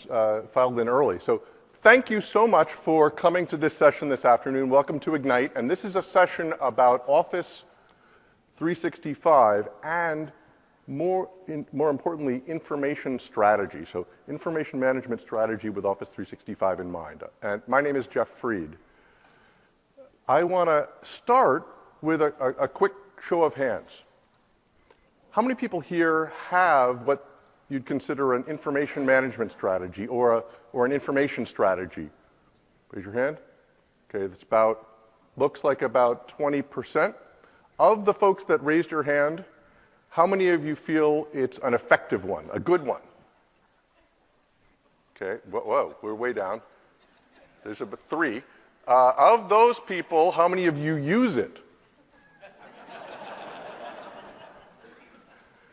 filed in early. So thank you so much for coming to this session this afternoon. Welcome to Ignite. And this is a session about Office 365 and more importantly, information strategy. So information management strategy with Office 365 in mind. And my name is Jeff Fried. I want to start with a quick show of hands. How many people here have what you'd consider an information management strategy or an information strategy? Raise your hand. Okay, that's looks like about 20%. Of the folks that raised your hand, how many of you feel it's an effective one, a good one? Okay, whoa, we're way down. There's about 3. Of those people, how many of you use it?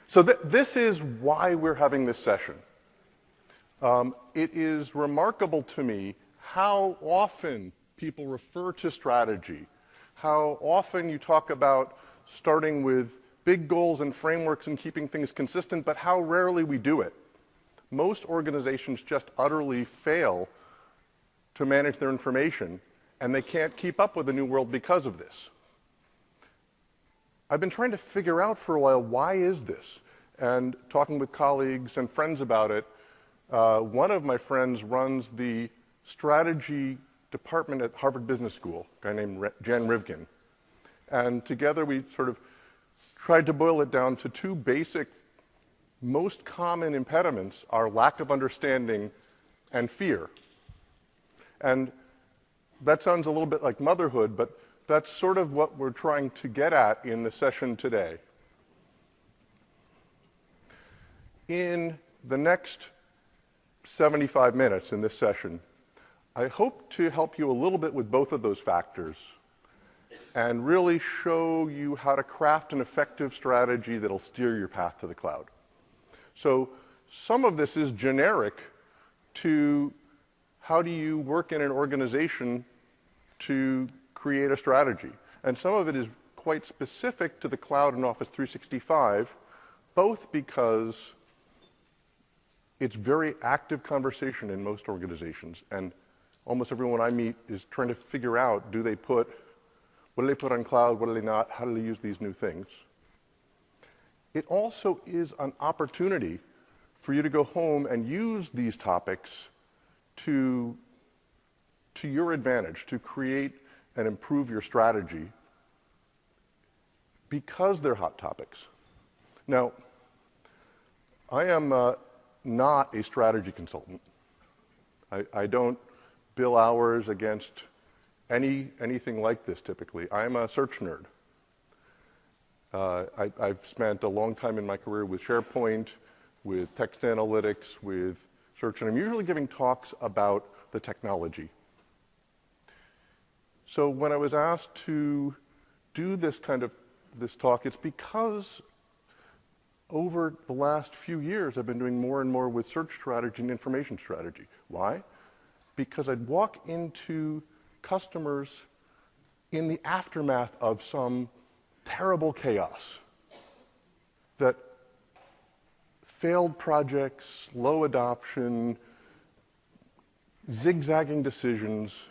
So this is why we're having this session. It is remarkable to me how often people refer to strategy, how often you talk about starting with big goals and frameworks and keeping things consistent, but how rarely we do it. Most organizations just utterly fail to manage their information, and they can't keep up with the new world because of this. I've been trying to figure out for a while, why is this? And talking with colleagues and friends about it, one of my friends runs the strategy department at Harvard Business School, a guy named Jan Rivkin. And together we sort of tried to boil it down to 2 basic, most common impediments are lack of understanding and fear. And that sounds a little bit like motherhood, but that's sort of what we're trying to get at in the session today. In the next 75 minutes in this session, I hope to help you a little bit with both of those factors and really show you how to craft an effective strategy that'll steer your path to the cloud. So some of this is generic to how do you work in an organization to create a strategy. And some of it is quite specific to the cloud and Office 365, both because it's very active conversation in most organizations, and almost everyone I meet is trying to figure out, what do they put on cloud, what do they not, how do they use these new things? It also is an opportunity for you to go home and use these topics to your advantage, to create and improve your strategy because they're hot topics. Now, I am not a strategy consultant. I don't bill hours against anything like this typically. I'm a search nerd. I've spent a long time in my career with SharePoint, with text analytics, with search, and I'm usually giving talks about the technology. So when I was asked to do this talk, it's because over the last few years I've been doing more and more with search strategy and information strategy. Why? Because I'd walk into customers in the aftermath of some terrible chaos, that failed projects, slow adoption, zigzagging decisions,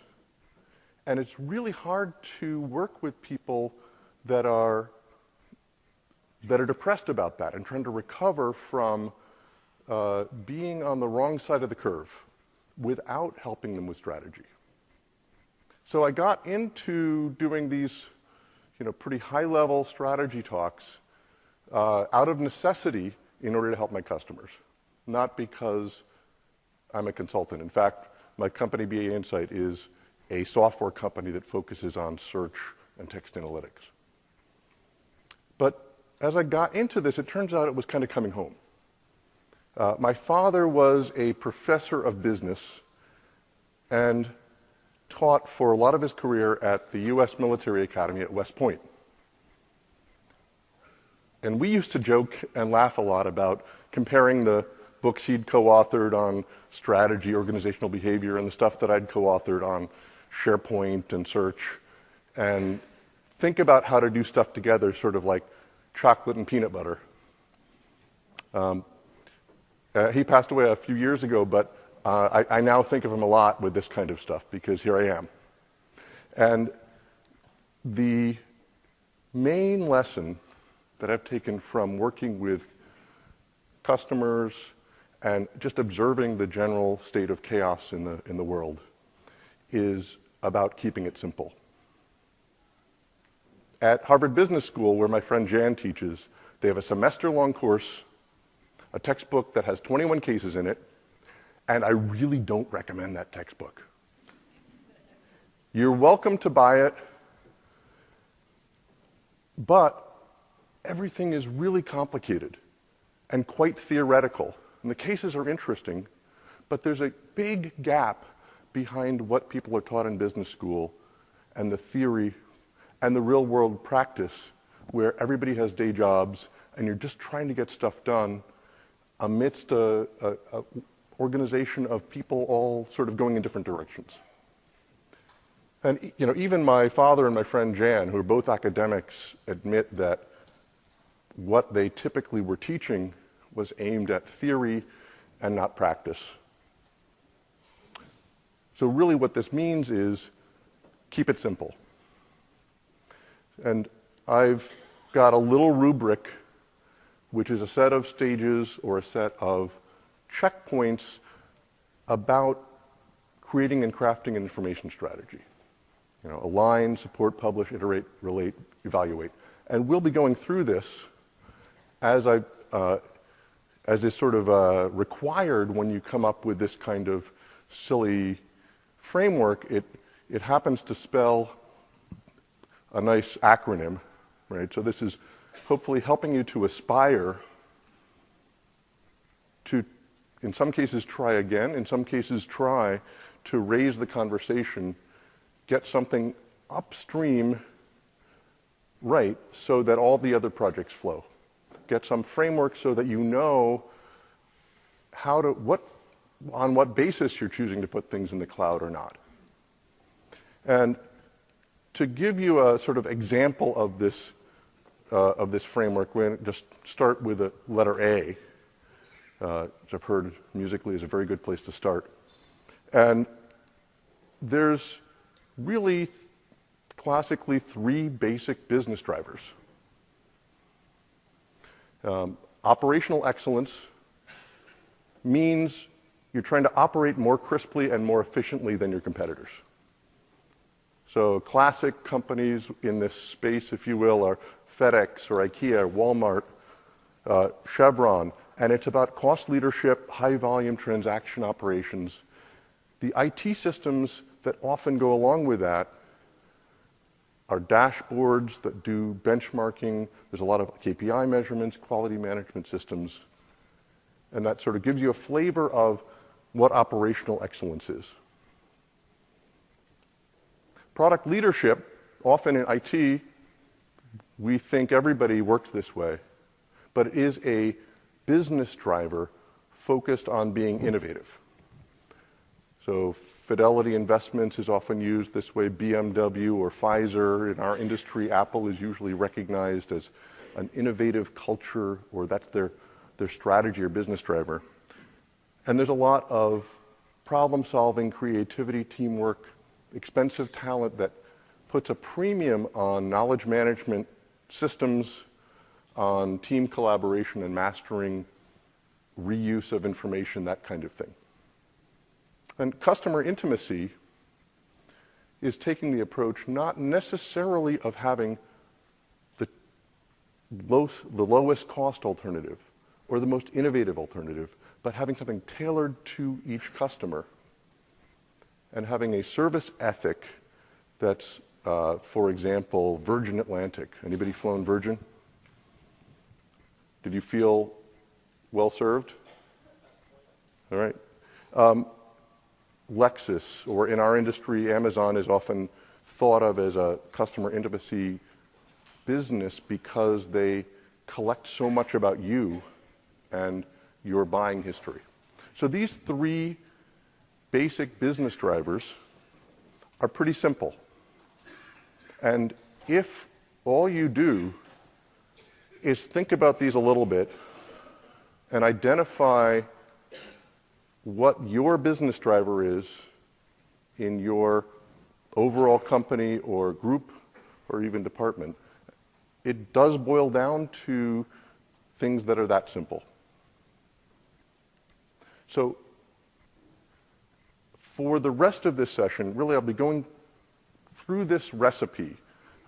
and it's really hard to work with people that are depressed about that and trying to recover from being on the wrong side of the curve without helping them with strategy. So I got into doing these pretty high-level strategy talks out of necessity in order to help my customers, not because I'm a consultant. In fact, my company, BA Insight, is a software company that focuses on search and text analytics. But as I got into this, it turns out it was kind of coming home. My father was a professor of business and taught for a lot of his career at the U.S. Military Academy at West Point. And we used to joke and laugh a lot about comparing the books he'd co-authored on strategy, organizational behavior, and the stuff that I'd co-authored on SharePoint and search, and think about how to do stuff together, sort of like chocolate and peanut butter. He passed away a few years ago, but I now think of him a lot with this kind of stuff because here I am. And the main lesson that I've taken from working with customers and just observing the general state of chaos in the world is about keeping it simple. At Harvard Business School, where my friend Jan teaches, they have a semester-long course, a textbook that has 21 cases in it, and I really don't recommend that textbook. You're welcome to buy it, but everything is really complicated and quite theoretical. And the cases are interesting, but there's a big gap behind what people are taught in business school and the theory and the real-world practice where everybody has day jobs and you're just trying to get stuff done amidst a organization of people all sort of going in different directions. And even my father and my friend Jan, who are both academics, admit that what they typically were teaching was aimed at theory and not practice. So really what this means is keep it simple. And I've got a little rubric, which is a set of stages or a set of checkpoints about creating and crafting an information strategy. Align, support, publish, iterate, relate, evaluate. And we'll be going through this as is sort of required when you come up with this kind of silly framework. It happens to spell a nice acronym, right? So this is hopefully helping you to aspire to, in some cases, try again, in some cases, try to raise the conversation, get something upstream right so that all the other projects flow. Get some framework so that you know on what basis you're choosing to put things in the cloud or not. And to give you a sort of example of this framework, we're going to just start with the letter A, which I've heard musically is a very good place to start. And there's really classically three basic business drivers. Operational excellence means you're trying to operate more crisply and more efficiently than your competitors. So classic companies in this space, if you will, are FedEx or IKEA or Walmart, Chevron, and it's about cost leadership, high volume transaction operations. The IT systems that often go along with that are dashboards that do benchmarking. There's a lot of KPI measurements, quality management systems, and that sort of gives you a flavor of what operational excellence is. Product leadership, often in IT, we think everybody works this way, but it is a business driver focused on being innovative. So Fidelity Investments is often used this way, BMW or Pfizer. In our industry, Apple is usually recognized as an innovative culture, or that's their strategy or business driver. And there's a lot of problem solving, creativity, teamwork, expensive talent that puts a premium on knowledge management systems, on team collaboration and mastering, reuse of information, that kind of thing. And customer intimacy is taking the approach not necessarily of having the lowest cost alternative or the most innovative alternative, but having something tailored to each customer and having a service ethic that's, for example, Virgin Atlantic. Anybody flown Virgin? Did you feel well served? All right. Lexus, or in our industry, Amazon is often thought of as a customer intimacy business because they collect so much about you and your buying history. So these three basic business drivers are pretty simple. And if all you do is think about these a little bit and identify what your business driver is in your overall company or group or even department, it does boil down to things that are that simple. So for the rest of this session, really I'll be going through this recipe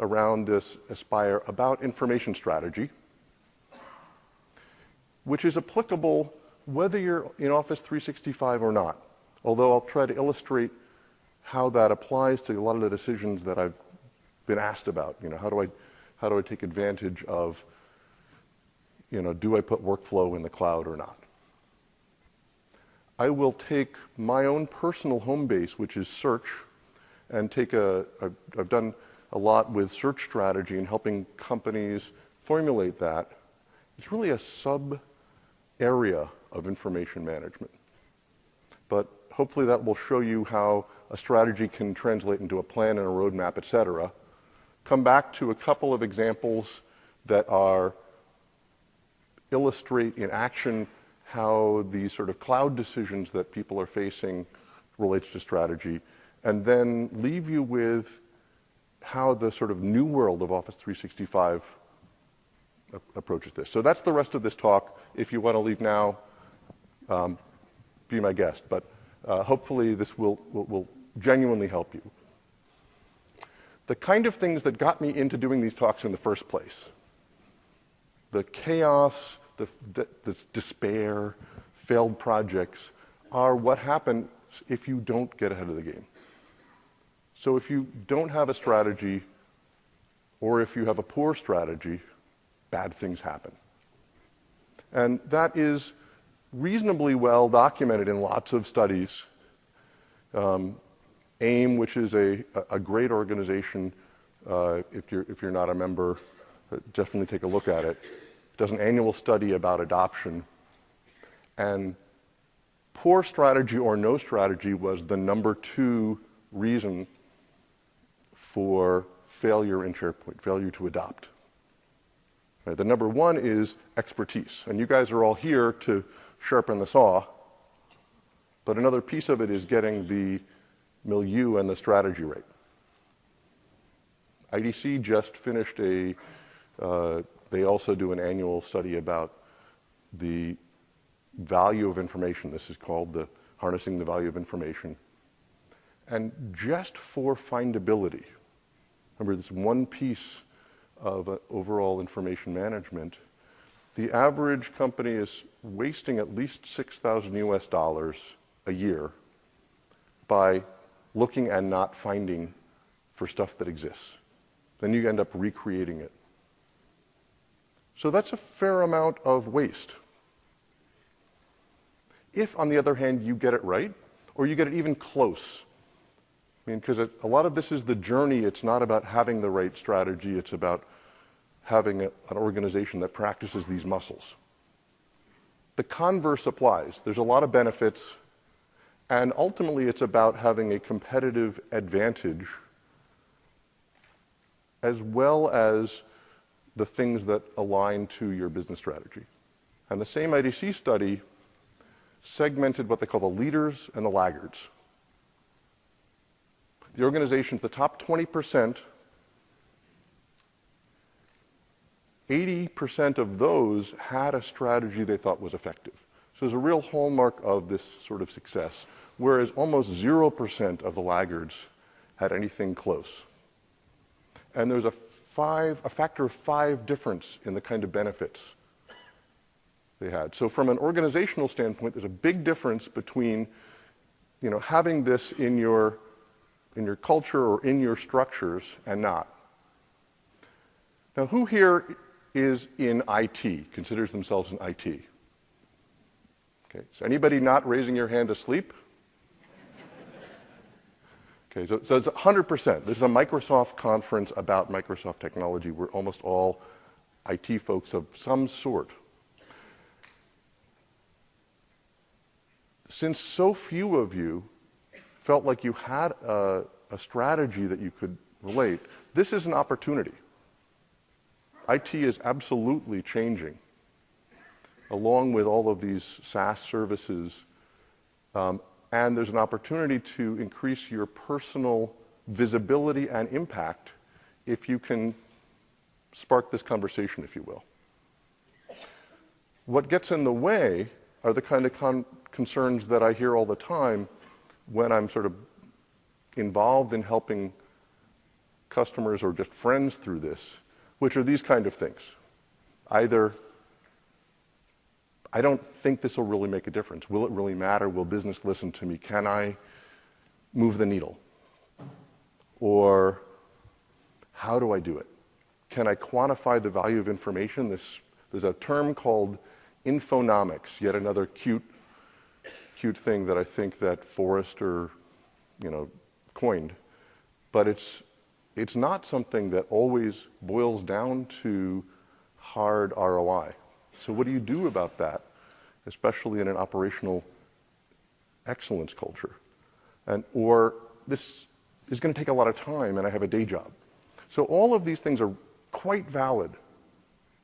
around this Aspire about information strategy, which is applicable whether you're in Office 365 or not, although I'll try to illustrate how that applies to a lot of the decisions that I've been asked about. How do I take advantage of, do I put workflow in the cloud or not? I will take my own personal home base, which is search, and I've done a lot with search strategy and helping companies formulate that. It's really a sub-area of information management. But hopefully that will show you how a strategy can translate into a plan and a roadmap, et cetera. Come back to a couple of examples that illustrate in action how these sort of cloud decisions that people are facing relates to strategy, and then leave you with how the sort of new world of Office 365 approaches this. So that's the rest of this talk. If you want to leave now, be my guest, but hopefully this will genuinely help you. The kind of things that got me into doing these talks in the first place, the chaos, the despair, failed projects, are what happens if you don't get ahead of the game. So if you don't have a strategy, or if you have a poor strategy, bad things happen. And that is reasonably well documented in lots of studies. AIM, which is a great organization, if you're not a member, definitely take a look at it. It does an annual study about adoption. And poor strategy or no strategy was the number 2 reason for failure in SharePoint, failure to adopt. Right, the number 1 is expertise. And you guys are all here to sharpen the saw. But another piece of it is getting the milieu and the strategy right. IDC just finished they also do an annual study about the value of information. This is called the Harnessing the Value of Information. And just for findability, remember this one piece of overall information management, the average company is wasting at least $6,000 US a year by looking and not finding for stuff that exists. Then you end up recreating it. So that's a fair amount of waste. If, on the other hand, you get it right, or you get it even close. I mean, because a lot of this is the journey. It's not about having the right strategy. It's about having an organization that practices these muscles. The converse applies. There's a lot of benefits, and ultimately it's about having a competitive advantage as well as the things that align to your business strategy. And the same IDC study segmented what they call the leaders and the laggards. The organizations, the top 20%, 80% of those had a strategy they thought was effective. So there's a real hallmark of this sort of success, whereas almost 0% of the laggards had anything close. And there's a factor of 5 difference in the kind of benefits they had. So from an organizational standpoint, there's a big difference between, having this in your culture or in your structures and not. Now, who here is in IT, considers themselves in IT? Okay, is anybody not raising your hand asleep? Okay, so it's 100%. This is a Microsoft conference about Microsoft technology. We're almost all IT folks of some sort. Since so few of you felt like you had a strategy that you could relate, this is an opportunity. IT is absolutely changing. Along with all of these SaaS services, And there's an opportunity to increase your personal visibility and impact if you can spark this conversation, if you will. What gets in the way are the kind of concerns that I hear all the time when I'm sort of involved in helping customers or just friends through this, which are these kind of things. Either, I don't think this will really make a difference. Will it really matter? Will business listen to me? Can I move the needle? Or how do I do it? Can I quantify the value of information? There's a term called infonomics, yet another cute thing that I think that Forrester, coined. But it's not something that always boils down to hard ROI. So what do you do about that, especially in an operational excellence culture? Or this is going to take a lot of time and I have a day job. So all of these things are quite valid.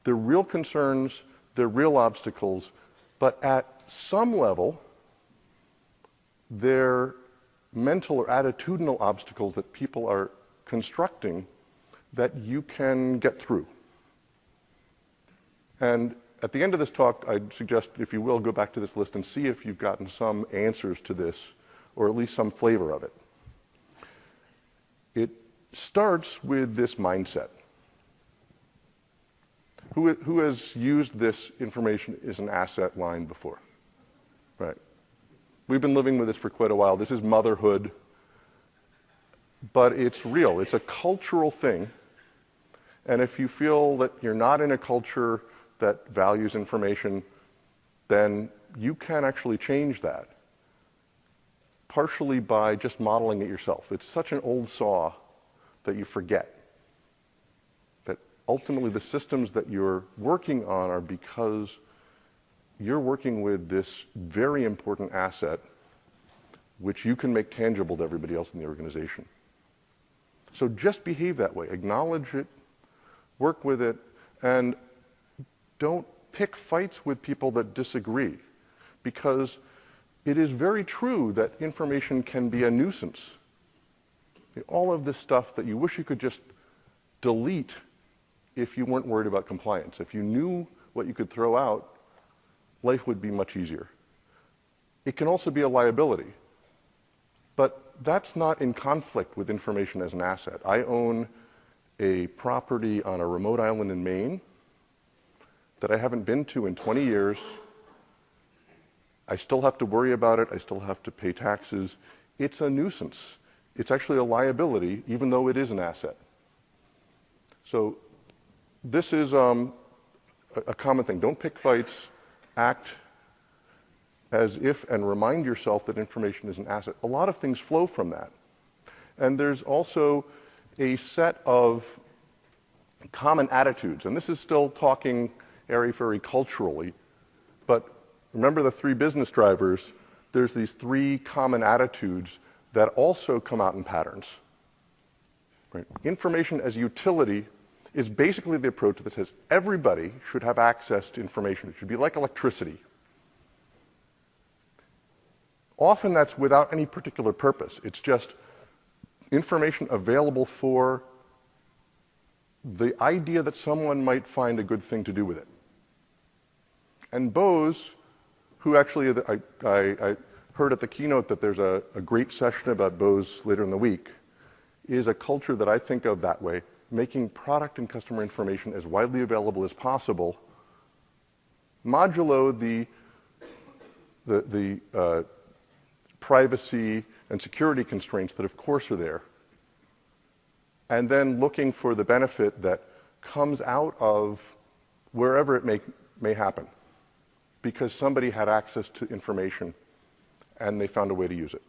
They're real concerns, they're real obstacles, but at some level, they're mental or attitudinal obstacles that people are constructing that you can get through. And at the end of this talk, I'd suggest, if you will, go back to this list and see if you've gotten some answers to this, or at least some flavor of it. It starts with this mindset. Who has used this information as an asset line before? Right. We've been living with this for quite a while. This is motherhood. But it's real. It's a cultural thing. And if you feel that you're not in a culture that values information, then you can actually change that, partially by just modeling it yourself. It's such an old saw that you forget that ultimately the systems that you're working on are because you're working with this very important asset which you can make tangible to everybody else in the organization. So just behave that way. Acknowledge it, work with it, and don't pick fights with people that disagree, because it is very true that information can be a nuisance. All of this stuff that you wish you could just delete if you weren't worried about compliance. If you knew what you could throw out, life would be much easier. It can also be a liability, but that's not in conflict with information as an asset. I own a property on a remote island in Maine that I haven't been to in 20 years. I still have to worry about it. I still have to pay taxes. It's a nuisance. It's actually a liability, even though it is an asset. So this is a common thing. Don't pick fights. Act as if and remind yourself that information is an asset. A lot of things flow from that. And there's also a set of common attitudes. And this is still talking airy-fairy culturally. But remember the three business drivers. There's these three common attitudes that also come out in patterns. Right? Information as utility is basically the approach that says everybody should have access to information. It should be like electricity. Often that's without any particular purpose. It's just information available for the idea that someone might find a good thing to do with it. And Bose, who actually, I heard at the keynote that there's a great session about Bose later in the week, is a culture that I think of that way, making product and customer information as widely available as possible, modulo the privacy and security constraints that of course are there, and then looking for the benefit that comes out of wherever it may happen, because somebody had access to information and they found a way to use it.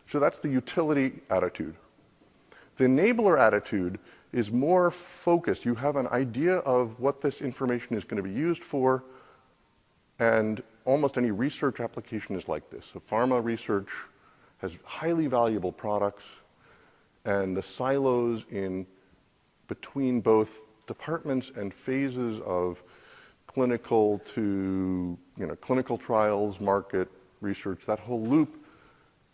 So that's the utility attitude. The enabler attitude is more focused. You have an idea of what this information is going to be used for, and almost any research application is like this. So pharma research has highly valuable products, and the silos in between both departments and phases of clinical to clinical trials, market research, that whole loop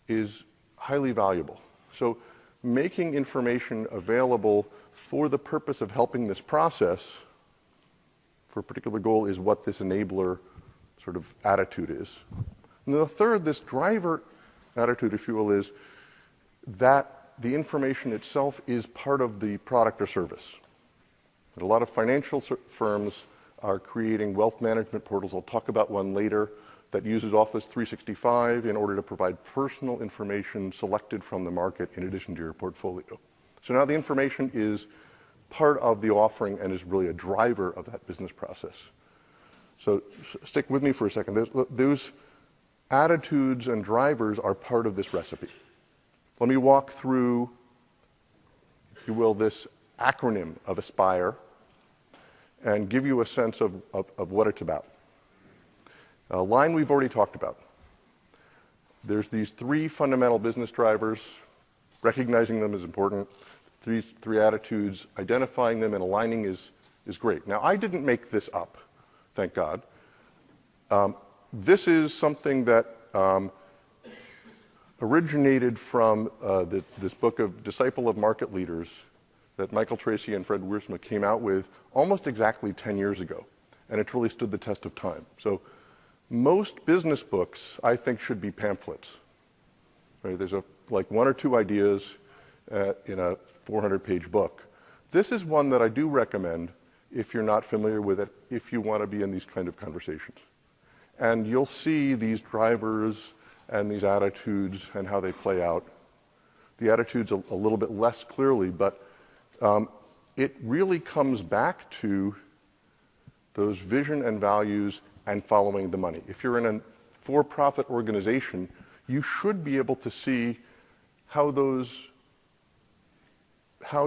is highly valuable. So making information available for the purpose of helping this process for a particular goal is what this enabler sort of attitude is. And the third, this driver attitude, if you will, is that the information itself is part of the product or service. And a lot of financial firms are creating wealth management portals. I'll talk about one later that uses Office 365 in order to provide personal information selected from the market in addition to your portfolio. So now the information is part of the offering and is really a driver of that business process. So stick with me for a second. Those attitudes and drivers are part of this recipe. Let me walk through, if you will, this acronym of ASPIRE and give you a sense of what it's about. A line we've already talked about. There's these three fundamental business drivers, recognizing them is important, three attitudes, identifying them and aligning is great. Now, I didn't make this up, thank God. This is something that originated from this book of Disciple of Market Leaders that Michael Tracy and Fred Wiersma came out with almost exactly 10 years ago, and it's really stood the test of time. So most business books, I think, should be pamphlets. Right? There's like one or two ideas in a 400-page book. This is one that I do recommend if you're not familiar with it, if you want to be in these kind of conversations. And you'll see these drivers and these attitudes and how they play out. The attitudes a little bit less clearly, but it really comes back to those vision and values and following the money. If you're in a for-profit organization, you should be able to see how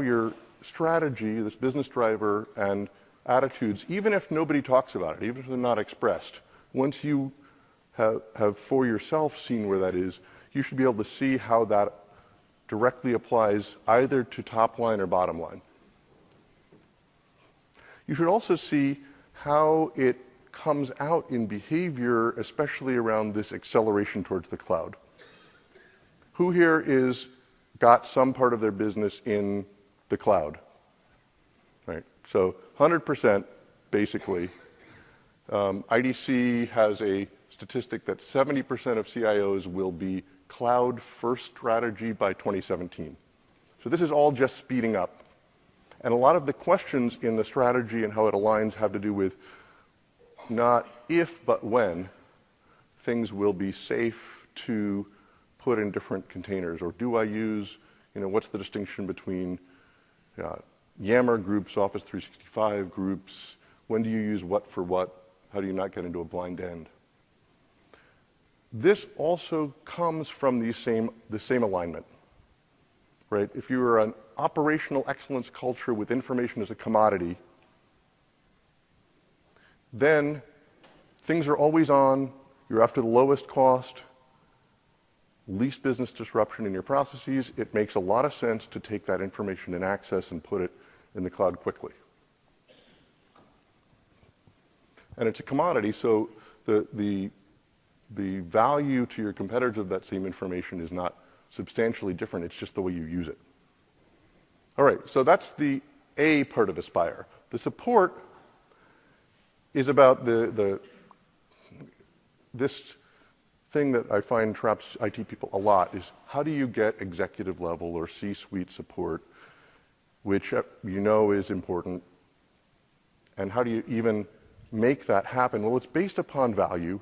your strategy, this business driver and attitudes, even if nobody talks about it, even if they're not expressed, once you have for yourself seen where that is, you should be able to see how that directly applies either to top line or bottom line. You should also see how it comes out in behavior, especially around this acceleration towards the cloud. Who here is got some part of their business in the cloud? Right. So 100% basically. IDC has a statistic that 70% of CIOs will be cloud-first strategy by 2017. So this is all just speeding up. And a lot of the questions in the strategy and how it aligns have to do with not if, but when things will be safe to put in different containers. Or do I use, what's the distinction between Yammer groups, Office 365 groups? When do you use what for what? How do you not get into a blind end? This also comes from the same alignment, right? If you are an operational excellence culture with information as a commodity, then things are always on, you're after the lowest cost, least business disruption in your processes. It makes a lot of sense to take that information and access and put it in the cloud quickly. And it's a commodity, so the value to your competitors of that same information is not substantially different. It's just the way you use it. All right, so that's the A part of Aspire. The support is about this thing that I find traps IT people a lot is how do you get executive level or C-suite support, which is important, and how do you even make that happen? Well, it's based upon value,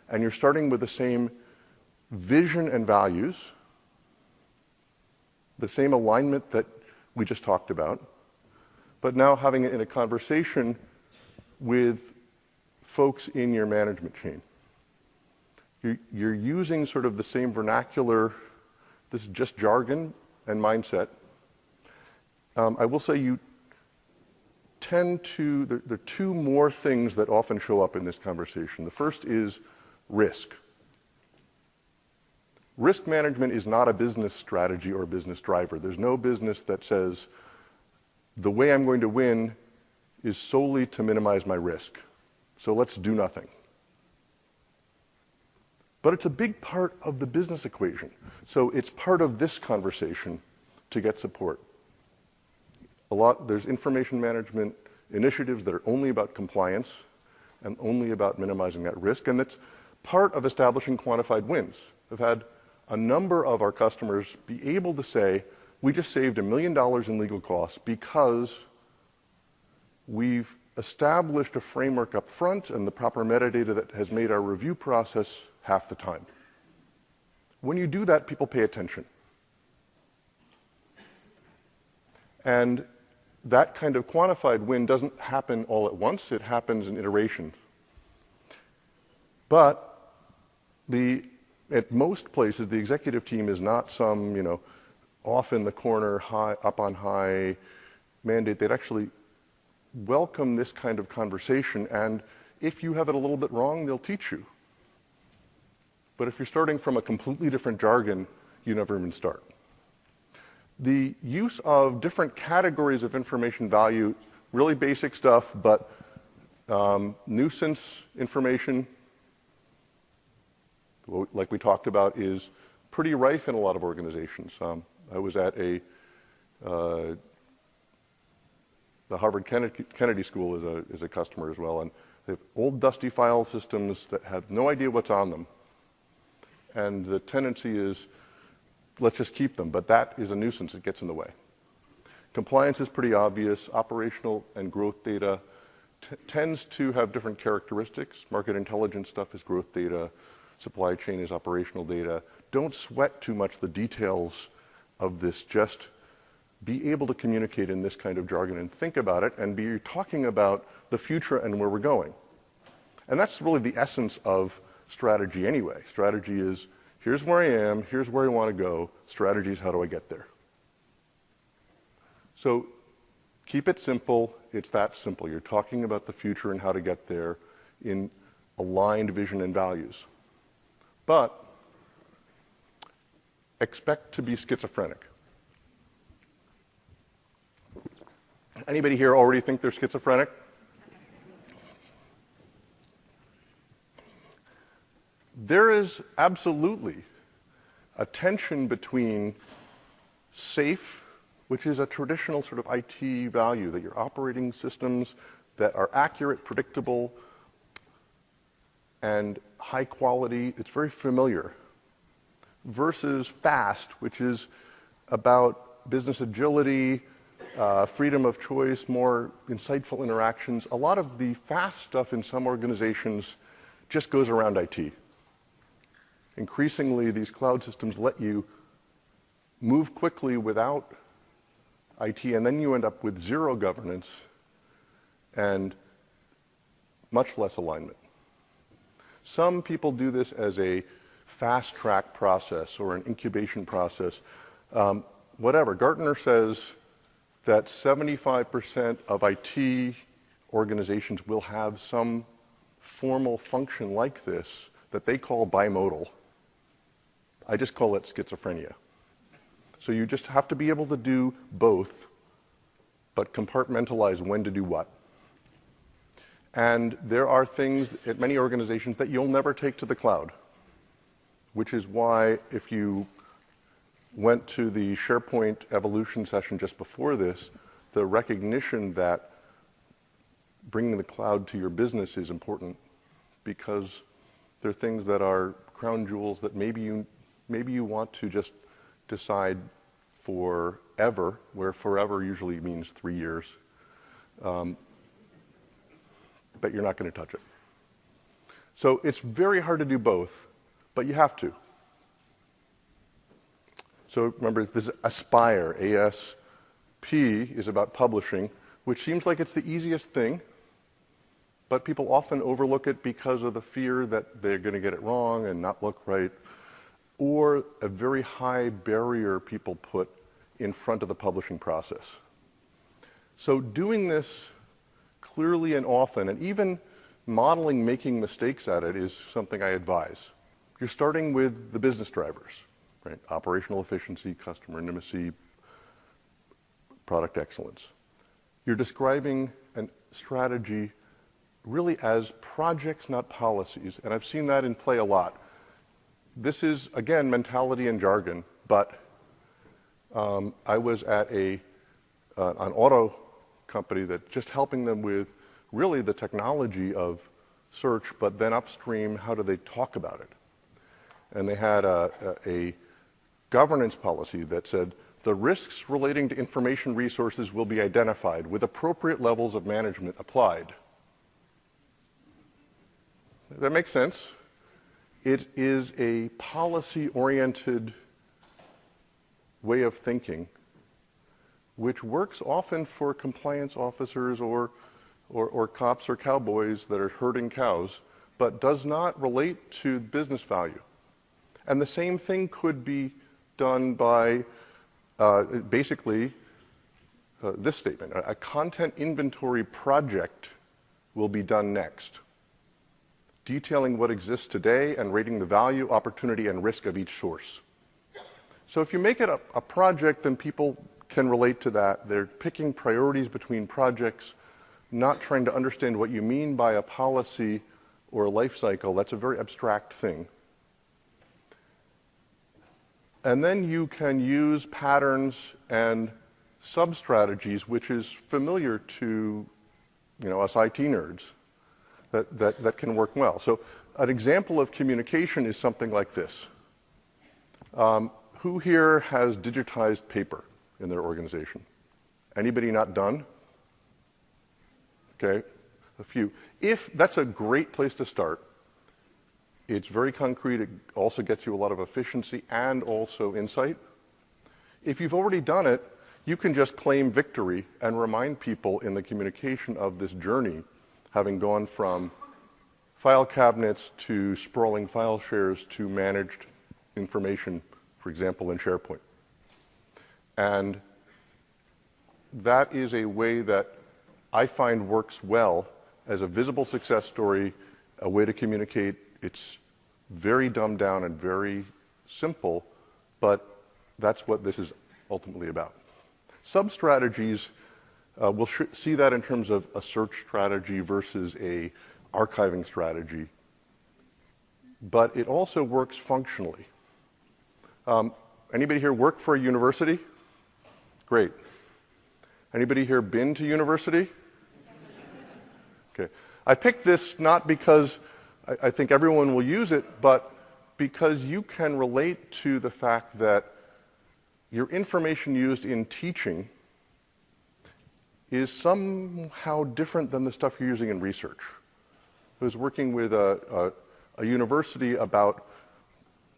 and you're starting with the same vision and values, the same alignment that we just talked about, but now having it in a conversation with folks in your management chain. You're using sort of the same vernacular, this is just jargon and mindset. I will say you tend to, there are two more things that often show up in this conversation. The first is risk. Risk management is not a business strategy or a business driver. There's no business that says, the way I'm going to win is solely to minimize my risk. So let's do nothing. But it's a big part of the business equation. So it's part of this conversation to get support. There's information management initiatives that are only about compliance and only about minimizing that risk, and it's part of establishing quantified wins. I've had a number of our customers be able to say, we just saved $1 million in legal costs because we've established a framework up front and the proper metadata that has made our review process half the time. When you do that, people pay attention. And that kind of quantified win doesn't happen all at once, it happens in iterations. But at most places, the executive team is not some, off in the corner, high, up on high mandate. They'd actually welcome this kind of conversation, and if you have it a little bit wrong, they'll teach you. But if you're starting from a completely different jargon, you never even start. The use of different categories of information value, really basic stuff, but nuisance information, like we talked about, is pretty rife in a lot of organizations. I was at the Harvard Kennedy School is a customer as well, and they have old dusty file systems that have no idea what's on them. And the tendency is, let's just keep them, but that is a nuisance. It gets in the way. Compliance is pretty obvious. Operational and growth data tends to have different characteristics. Market intelligence stuff is growth data. Supply chain is operational data. Don't sweat too much the details of this. Just be able to communicate in this kind of jargon and think about it and be talking about the future and where we're going. And that's really the essence of strategy anyway. Strategy is, here's where I am, here's where I want to go. Strategy is, how do I get there? So keep it simple. It's that simple. You're talking about the future and how to get there in aligned vision and values. But expect to be schizophrenic. Anybody here already think they're schizophrenic? There is absolutely a tension between safe, which is a traditional sort of IT value, that your operating systems that are accurate, predictable, and high quality, it's very familiar, versus fast, which is about business agility, freedom of choice, more insightful interactions. A lot of the fast stuff in some organizations just goes around IT. Increasingly, these cloud systems let you move quickly without IT, and then you end up with zero governance and much less alignment. Some people do this as a fast-track process or an incubation process. Whatever. Gartner says that 75% of IT organizations will have some formal function like this that they call bimodal. I just call it schizophrenia. So you just have to be able to do both, but compartmentalize when to do what. And there are things at many organizations that you'll never take to the cloud, which is why if you went to the SharePoint evolution session just before this, the recognition that bringing the cloud to your business is important, because there are things that are crown jewels that maybe you want to just decide forever, where forever usually means 3 years, but you're not going to touch it. So it's very hard to do both, but you have to. So remember, this is Aspire, ASP, is about publishing, which seems like it's the easiest thing, but people often overlook it because of the fear that they're going to get it wrong and not look right, or a very high barrier people put in front of the publishing process. So doing this clearly and often, and even modeling making mistakes at it, is something I advise. You're starting with the business drivers, right? Operational efficiency, customer intimacy, product excellence. You're describing a strategy really as projects, not policies, and I've seen that in play a lot. this is, again, mentality and jargon, but I was at an auto company that just helping them with really the technology of search, but then upstream, how do they talk about it? And they had a governance policy that said, the risks relating to information resources will be identified with appropriate levels of management applied. That makes sense. It is a policy-oriented way of thinking, which works often for compliance officers or cops or cowboys that are herding cows, but does not relate to business value. And the same thing could be done by basically this statement. A content inventory project will be done next, detailing what exists today and rating the value, opportunity, and risk of each source. So if you make it a project, then people can relate to that. They're picking priorities between projects, not trying to understand what you mean by a policy or a life cycle. That's a very abstract thing. And then you can use patterns and sub-strategies, which is familiar to us IT nerds, that can work well. So an example of communication is something like this. Who here has digitized paper in their organization? Anybody not done? Okay, a few. If that's a great place to start. It's very concrete. It also gets you a lot of efficiency and also insight. If you've already done it, you can just claim victory and remind people in the communication of this journey, having gone from file cabinets to sprawling file shares to managed information, for example, in SharePoint. And that is a way that I find works well as a visible success story, a way to communicate. It's very dumbed down and very simple, but that's what this is ultimately about. Sub-strategies, we'll see that in terms of a search strategy versus a archiving strategy, but it also works functionally. Anybody here work for a university? Great. Anybody here been to university? Okay. I picked this not because I think everyone will use it, but because you can relate to the fact that your information used in teaching is somehow different than the stuff you're using in research. I was working with a university about,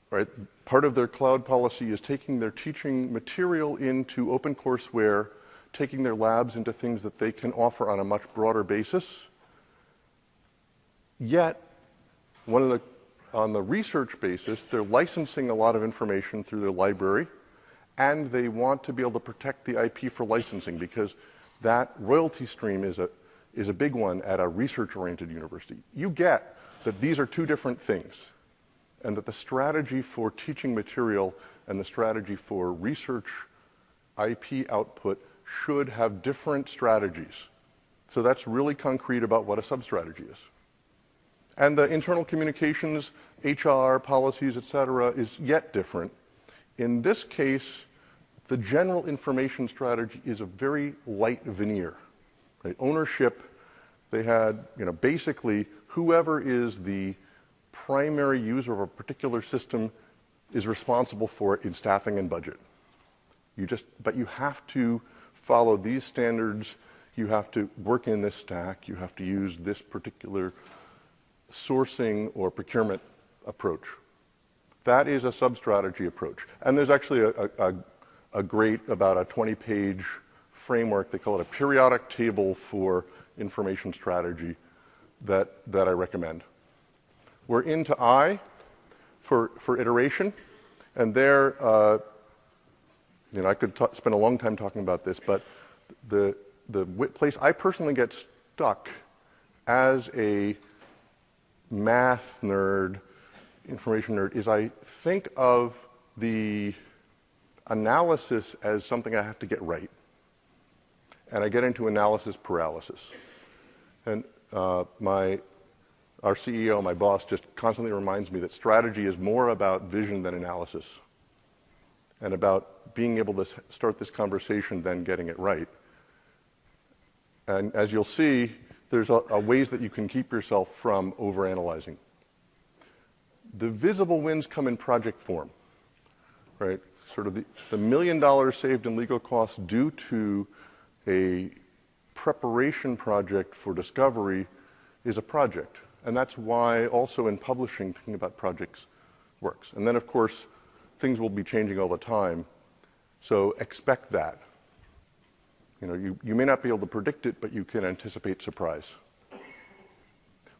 right, part of their cloud policy is taking their teaching material into OpenCourseWare, taking their labs into things that they can offer on a much broader basis. Yet, on the research basis, they're licensing a lot of information through their library, and they want to be able to protect the IP for licensing because that royalty stream is a big one at a research-oriented university. You get that these are two different things, and that the strategy for teaching material and the strategy for research IP output should have different strategies. So that's really concrete about what a sub-strategy is. And the internal communications, HR, policies, et cetera, is yet different. In this case, the general information strategy is a very light veneer. Right? Ownership, they had, basically whoever is the primary user of a particular system is responsible for it in staffing and budget. But you have to follow these standards. You have to work in this stack. You have to use this particular sourcing or procurement approach. That is a sub-strategy approach. And there's actually a great, about a 20-page framework, they call it a periodic table for information strategy that I recommend. We're into I for iteration, and there, I could spend a long time talking about this, but the place I personally get stuck as a math nerd, information nerd, is I think of the analysis as something I have to get right. And I get into analysis paralysis. And my our CEO, my boss, just constantly reminds me that strategy is more about vision than analysis, and about being able to start this conversation than getting it right. And as you'll see, there's a ways that you can keep yourself from overanalyzing. The visible wins come in project form, right? Sort of the $1 million saved in legal costs due to a preparation project for discovery is a project. And that's why also in publishing, thinking about projects works. And then, of course, things will be changing all the time. So expect that. You know, you may not be able to predict it, but you can anticipate surprise.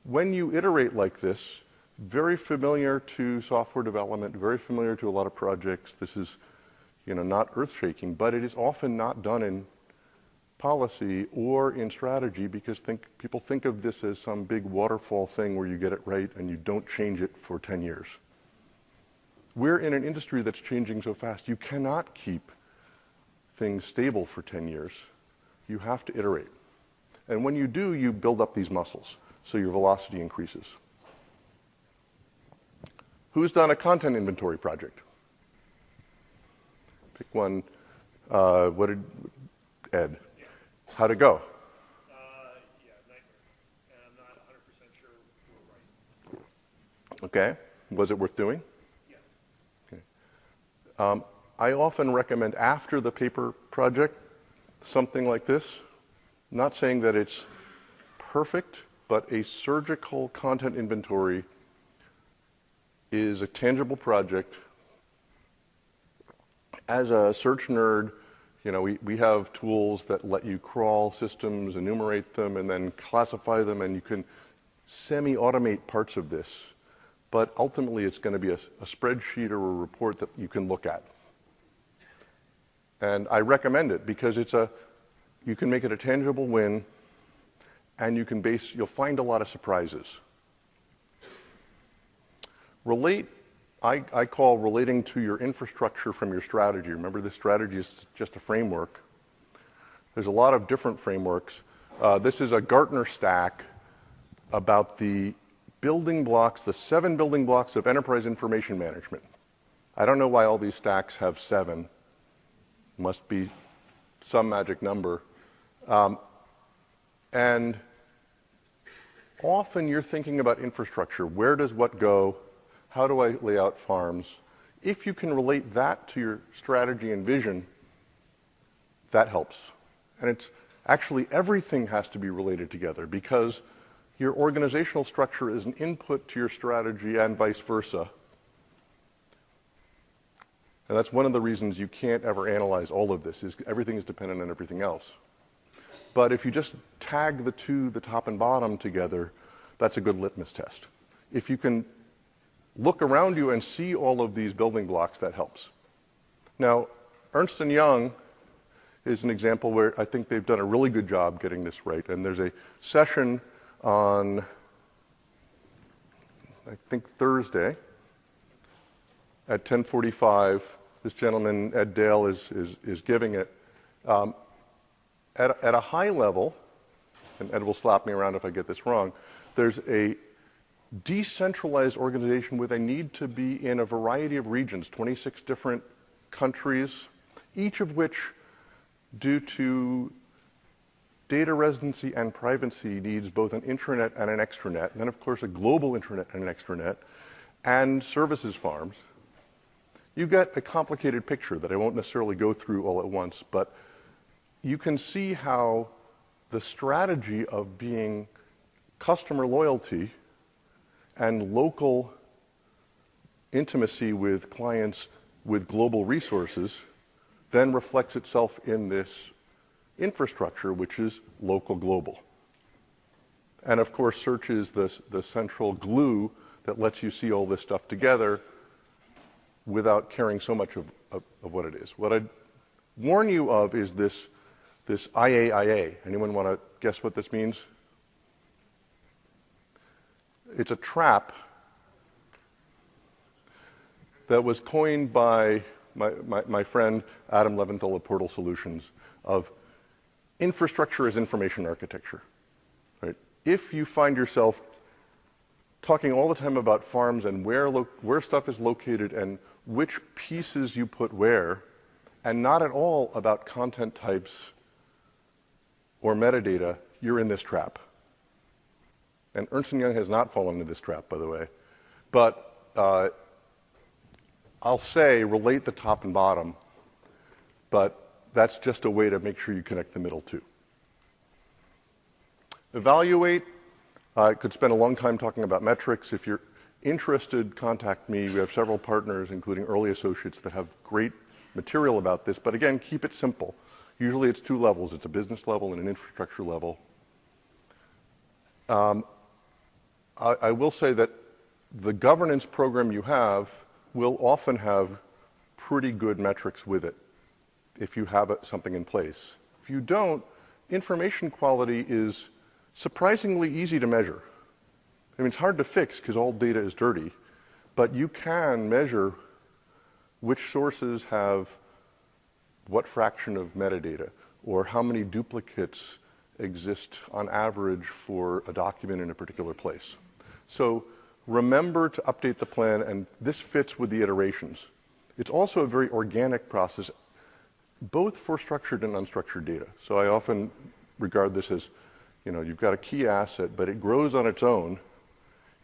When you iterate like this, very familiar to software development, very familiar to a lot of projects. This is, you know, not earth-shaking, but it is often not done in policy or in strategy because people think of this as some big waterfall thing where you get it right and you don't change it for 10 years. We're in an industry that's changing so fast, you cannot keep things stable for 10 years. You have to iterate. And when you do, you build up these muscles, so your velocity increases. Who's done a content inventory project? Pick one. What did Ed? Yeah. How'd it go? Yeah, nightmare. And I'm not 100% sure we were right. Okay. Was it worth doing? Yeah. Okay. I often recommend after the paper project something like this. Not saying that it's perfect, but a surgical content inventory is a tangible project. As a search nerd, you know, we have tools that let you crawl systems, enumerate them, and then classify them, and you can semi-automate parts of this. But ultimately, it's going to be a spreadsheet or a report that you can look at. And I recommend it because you can make it a tangible win, and you'll find a lot of surprises. I call relating to your infrastructure from your strategy. Remember, this strategy is just a framework. There's a lot of different frameworks. This is a Gartner stack about the building blocks, the 7 building blocks of enterprise information management. I don't know why all these stacks have 7. Must be some magic number. And often you're thinking about infrastructure. Where does what go? How do I lay out farms? If you can relate that to your strategy and vision, that helps. And it's actually everything has to be related together because your organizational structure is an input to your strategy and vice versa. And that's one of the reasons you can't ever analyze all of this, is everything is dependent on everything else. But if you just tag the top and bottom together, that's a good litmus test. If you can look around you and see all of these building blocks, that helps. Now, Ernst & Young is an example where I think they've done a really good job getting this right. And there's a session on, I think, Thursday at 10:45. This gentleman, Ed Dale, is giving it. At a high level, and Ed will slap me around if I get this wrong, there's a decentralized organization where they need to be in a variety of regions, 26 different countries, each of which, due to data residency and privacy, needs both an intranet and an extranet, and then, of course, a global intranet and an extranet, and services farms. You get a complicated picture that I won't necessarily go through all at once, but you can see how the strategy of being customer loyalty and local intimacy with clients with global resources then reflects itself in this infrastructure, which is local global. And of course, search is the central glue that lets you see all this stuff together without caring so much of what it is. What I'd warn you of is this IAIA. Anyone want to guess what this means? It's a trap that was coined by my friend Adam Leventhal of Portal Solutions of infrastructure as information architecture. Right? If you find yourself talking all the time about farms and where stuff is located and which pieces you put where, and not at all about content types or metadata, you're in this trap. And Ernst & Young has not fallen into this trap, by the way. But I'll say relate the top and bottom, but that's just a way to make sure you connect the middle too. Evaluate. I could spend a long time talking about metrics. If you're interested, contact me. We have several partners, including early associates, that have great material about this. But again, keep it simple. Usually it's two levels. It's a business level and an infrastructure level. I will say that the governance program you have will often have pretty good metrics with it if you have something in place. If you don't, information quality is surprisingly easy to measure. I mean, it's hard to fix because all data is dirty, but you can measure which sources have what fraction of metadata, or how many duplicates exist on average for a document in a particular place. So remember to update the plan, and this fits with the iterations. It's also a very organic process, both for structured and unstructured data. So I often regard this as, you've got a key asset, but it grows on its own.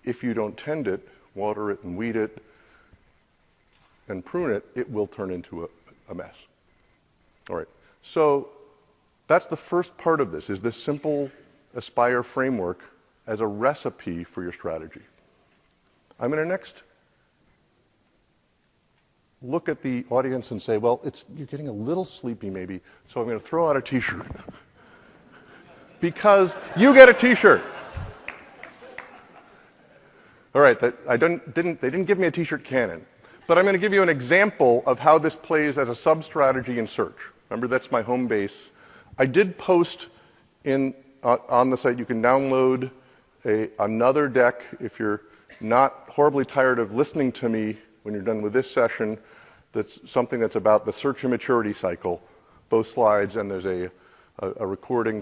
If you don't tend it, water it and weed it and prune it, it will turn into a mess. All right, so that's the first part of this, is this simple Aspire framework as a recipe for your strategy. I'm going to next look at the audience and say, well, you're getting a little sleepy maybe, so I'm going to throw out a t-shirt. Because you get a t-shirt. All right, they didn't give me a t-shirt cannon, but I'm going to give you an example of how this plays as a sub-strategy in search. Remember, that's my home base. I did post on the site, you can download another deck if you're not horribly tired of listening to me when you're done with this session. That's something that's about the search and maturity cycle, both slides, and there's a recording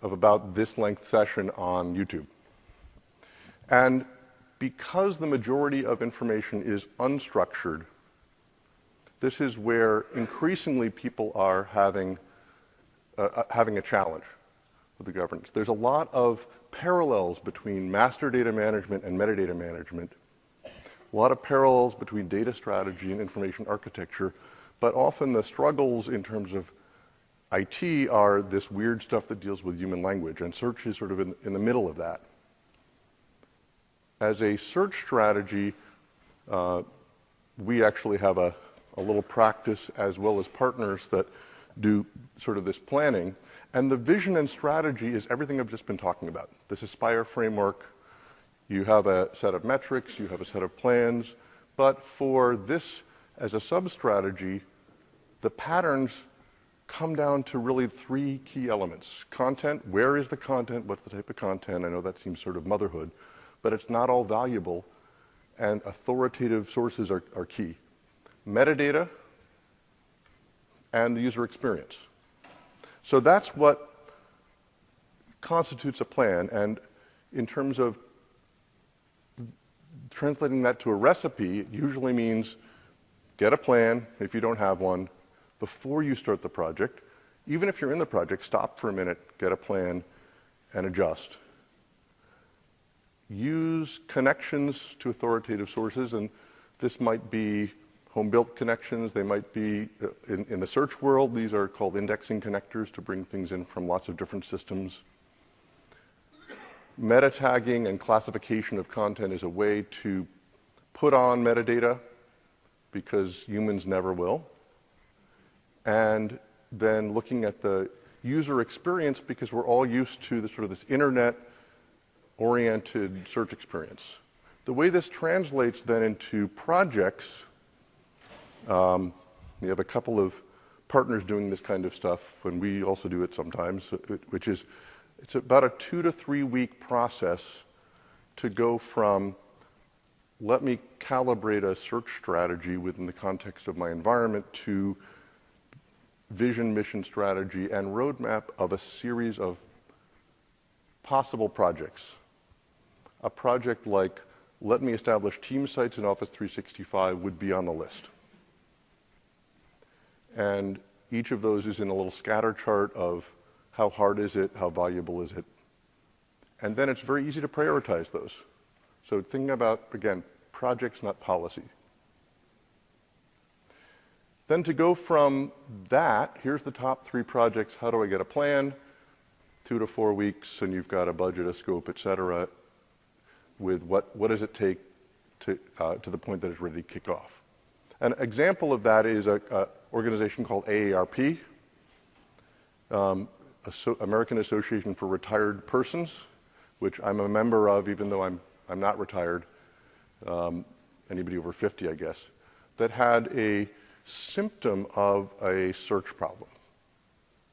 of about this length session on YouTube. And because the majority of information is unstructured, this is where increasingly people are having a challenge with the governance. There's a lot of parallels between master data management and metadata management, a lot of parallels between data strategy and information architecture, but often the struggles in terms of IT are this weird stuff that deals with human language, and search is sort of in the middle of that. As a search strategy, we actually have a little practice as well as partners that do sort of this planning. And the vision and strategy is everything I've just been talking about. This Aspire framework, you have a set of metrics, you have a set of plans, but for this as a sub-strategy, the patterns come down to really three key elements. Content, where is the content, what's the type of content? I know that seems sort of motherhood, but it's not all valuable, and authoritative sources are key. Metadata and the user experience. So that's what constitutes a plan, and in terms of translating that to a recipe, it usually means get a plan if you don't have one before you start the project. Even if you're in the project, stop for a minute, get a plan, and adjust. Use connections to authoritative sources, and this might be home-built connections. They might be, in the search world, these are called indexing connectors to bring things in from lots of different systems. Meta tagging and classification of content is a way to put on metadata because humans never will. And then looking at the user experience, because we're all used to this internet-oriented search experience. The way this translates then into projects, we have a couple of partners doing this kind of stuff, and we also do it sometimes, which is, it's about a 2 to 3 week process to go from, let me calibrate a search strategy within the context of my environment, to vision, mission strategy, and roadmap of a series of possible projects. a project like let me establish team sites in Office 365 would be on the list. And each of those is in a little scatter chart of how hard is it, how valuable is it. And then it's very easy to prioritize those. So thinking about, again, projects, not policy. Then to go from that, here's the top 3 projects, how do I get a plan? 2 to 4 weeks, and you've got a budget, a scope, et cetera, with what does it take to the point that it's ready to kick off. An example of that is an organization called AARP, American Association for Retired Persons, which I'm a member of, even though I'm not retired, anybody over 50, I guess, that had a symptom of a search problem.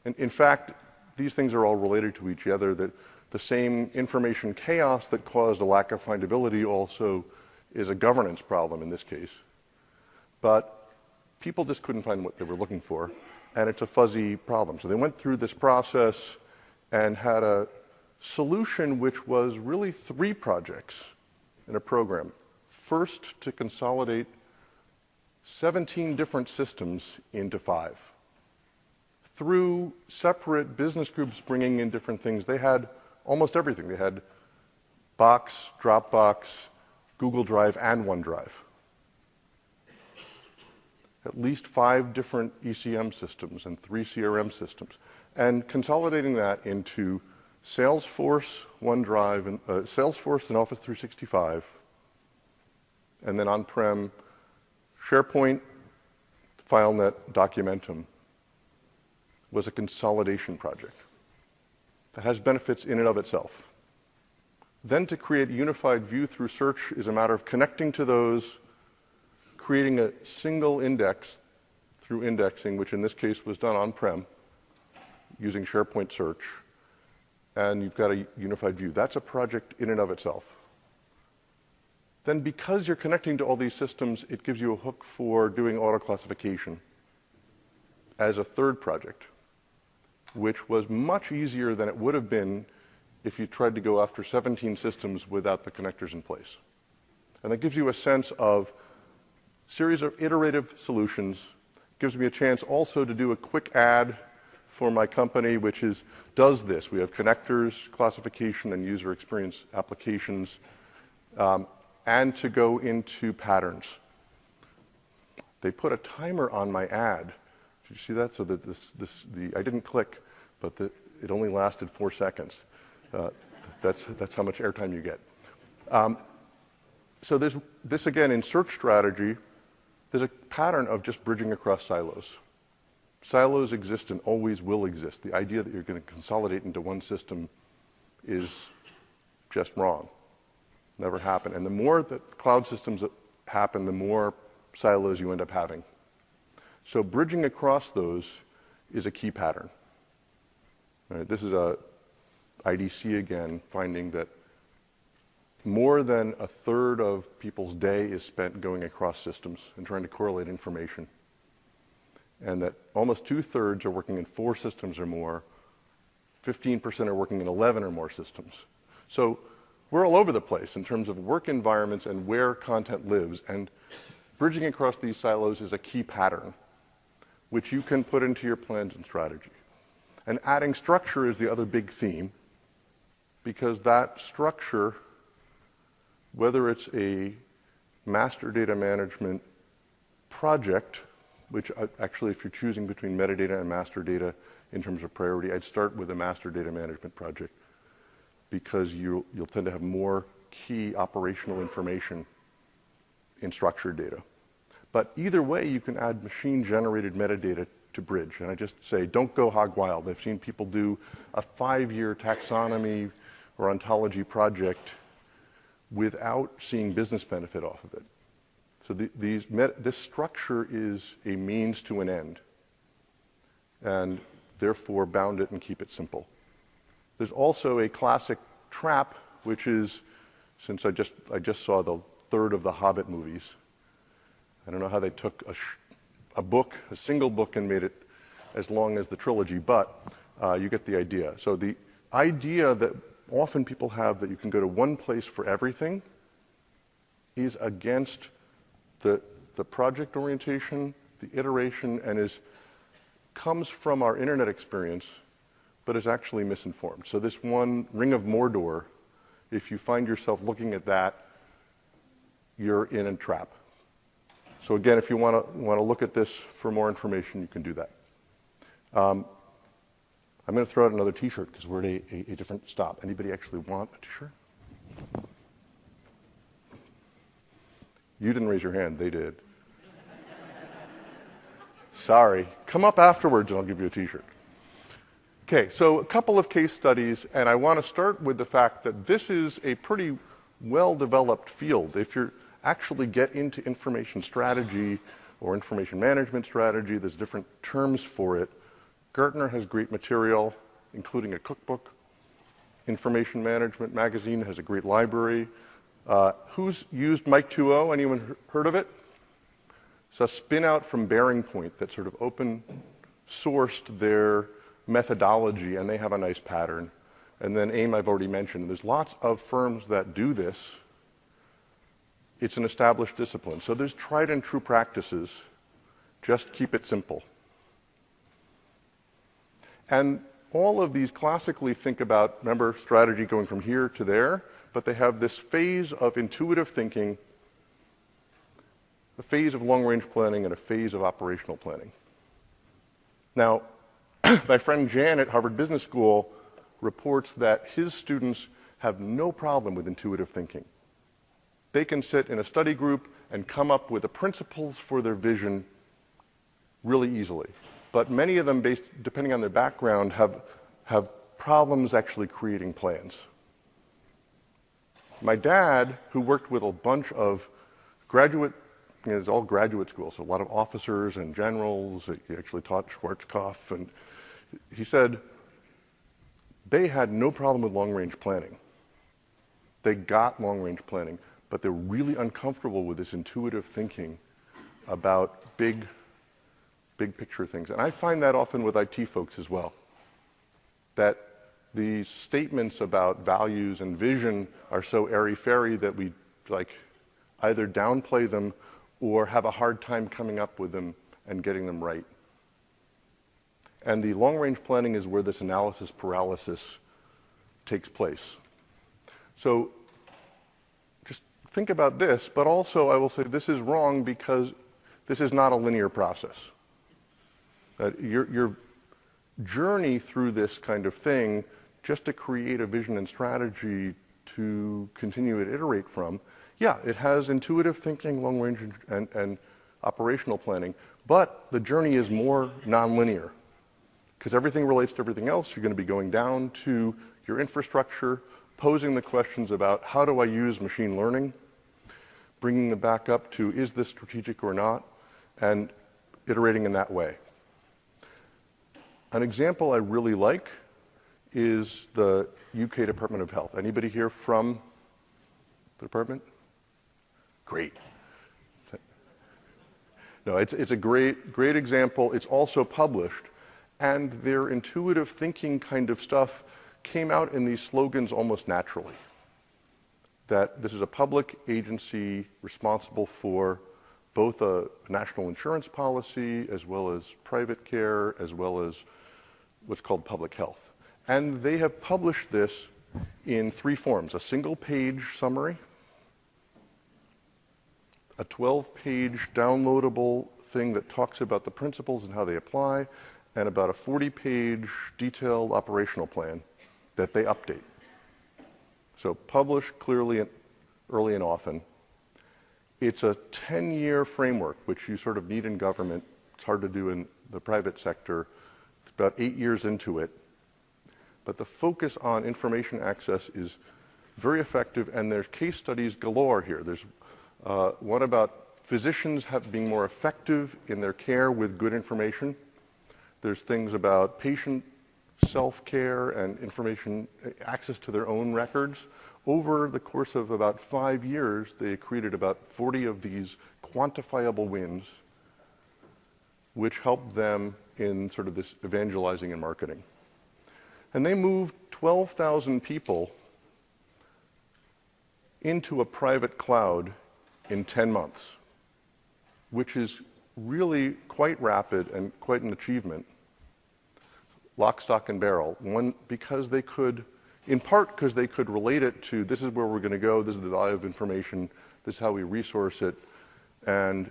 And in fact, these things are all related to each other, that the same information chaos that caused a lack of findability also is a governance problem in this case. But people just couldn't find what they were looking for, and it's a fuzzy problem. So they went through this process and had a solution which was really 3 projects in a program. First, to consolidate 17 different systems into 5. Through separate business groups bringing in different things, they had almost everything. They had Box, Dropbox, Google Drive, and OneDrive. At least 5 different ECM systems and 3 CRM systems. And consolidating that into Salesforce, OneDrive, and Salesforce and Office 365, and then on-prem SharePoint, FileNet, Documentum, was a consolidation project that has benefits in and of itself. Then to create a unified view through search is a matter of connecting to those, creating a single index through indexing, which in this case was done on-prem using SharePoint search, and you've got a unified view. That's a project in and of itself. Then because you're connecting to all these systems, it gives you a hook for doing auto-classification as a 3rd project, which was much easier than it would have been if you tried to go after 17 systems without the connectors in place. And that gives you a sense of series of iterative solutions. Gives me a chance also to do a quick ad for my company, which does this. We have connectors, classification, and user experience applications, and to go into patterns. They put a timer on my ad. Did you see that? So that I didn't click, but it only lasted 4 seconds. That's how much airtime you get. So there's this again in search strategy. There's a pattern of just bridging across silos. Silos exist and always will exist. The idea that you're going to consolidate into one system is just wrong. Never happen. And the more that cloud systems happen, the more silos you end up having. So bridging across those is a key pattern. All right, this is a IDC again, finding that more than 1/3 of people's day is spent going across systems and trying to correlate information. And that almost 2/3 are working in 4 systems or more, 15% are working in 11 or more systems. So we're all over the place in terms of work environments and where content lives, and bridging across these silos is a key pattern, which you can put into your plans and strategy. And adding structure is the other big theme, because that structure, whether it's a master data management project, which actually if you're choosing between metadata and master data in terms of priority, I'd start with a master data management project, because you'll tend to have more key operational information in structured data. But either way, you can add machine-generated metadata to bridge. And I just say, don't go hog wild. I've seen people do a 5-year taxonomy or ontology project without seeing business benefit off of it. So this structure is a means to an end, and therefore bound it and keep it simple. There's also a classic trap, which is, since I just saw the 3rd of the Hobbit movies, I don't know how they took a single book, and made it as long as the trilogy, but you get the idea. So the idea that often people have that you can go to one place for everything is against the project orientation, the iteration, and comes from our internet experience, but is actually misinformed. So this one Ring of Mordor, if you find yourself looking at that, you're in a trap. So again, if you want to look at this for more information, you can do that. I'm going to throw out another T-shirt because we're at a different stop. Anybody actually want a T-shirt? You didn't raise your hand. They did. Sorry. Come up afterwards and I'll give you a T-shirt. Okay, so a couple of case studies, and I want to start with the fact that this is a pretty well-developed field. If you actually get into information strategy or information management strategy, there's different terms for it. Gartner has great material, including a cookbook. Information Management Magazine has a great library. Who's used Mike 2.0? Anyone heard of it? It's a spin-out from Bearing Point that sort of open-sourced their methodology, and they have a nice pattern. And then AIM, I've already mentioned. There's lots of firms that do this. It's an established discipline. So there's tried and true practices. Just keep it simple. And all of these classically think about, remember, strategy going from here to there, but they have this phase of intuitive thinking, a phase of long-range planning, and a phase of operational planning. Now, my friend Jan at Harvard Business School reports that his students have no problem with intuitive thinking. They can sit in a study group and come up with the principles for their vision really easily. But many of them, depending on their background, have problems actually creating plans. My dad, who worked with a bunch of it's all graduate school, so a lot of officers and generals. He actually taught Schwarzkopf, and he said they had no problem with long-range planning. They got long-range planning, but they're really uncomfortable with this intuitive thinking about big picture things. And I find that often with IT folks as well, that these statements about values and vision are so airy-fairy that we either downplay them or have a hard time coming up with them and getting them right. And the long-range planning is where this analysis paralysis takes place. So just think about this, but also I will say this is wrong because this is not a linear process. Your journey through this kind of thing, just to create a vision and strategy to continue to iterate from, yeah, it has intuitive thinking, long-range, and operational planning, but the journey is more nonlinear because everything relates to everything else. You're going to be going down to your infrastructure, posing the questions about how do I use machine learning, bringing it back up to is this strategic or not, and iterating in that way. An example I really like is the UK Department of Health. Anybody here from the department? Great. No, it's a great example. It's also published, and their intuitive thinking kind of stuff came out in these slogans almost naturally. That this is a public agency responsible for both a national insurance policy as well as private care as well as what's called public health. And they have published this in 3 forms: a single-page summary, a 12-page downloadable thing that talks about the principles and how they apply, and about a 40-page detailed operational plan that they update. So publish clearly, early and often. It's a 10-year framework, which you sort of need in government. It's hard to do in the private sector. It's about 8 years into it. But the focus on information access is very effective, and there's case studies galore here. There's one about physicians being more effective in their care with good information. There's things about patient self-care and information access to their own records. Over the course of about 5 years, they created about 40 of these quantifiable wins, which helped them in sort of this evangelizing and marketing. And they moved 12,000 people into a private cloud in 10 months, which is really quite rapid and quite an achievement. Lock, stock, and barrel. One, because they could, in part because they could relate it to this is where we're going to go, this is the value of information, this is how we resource it. And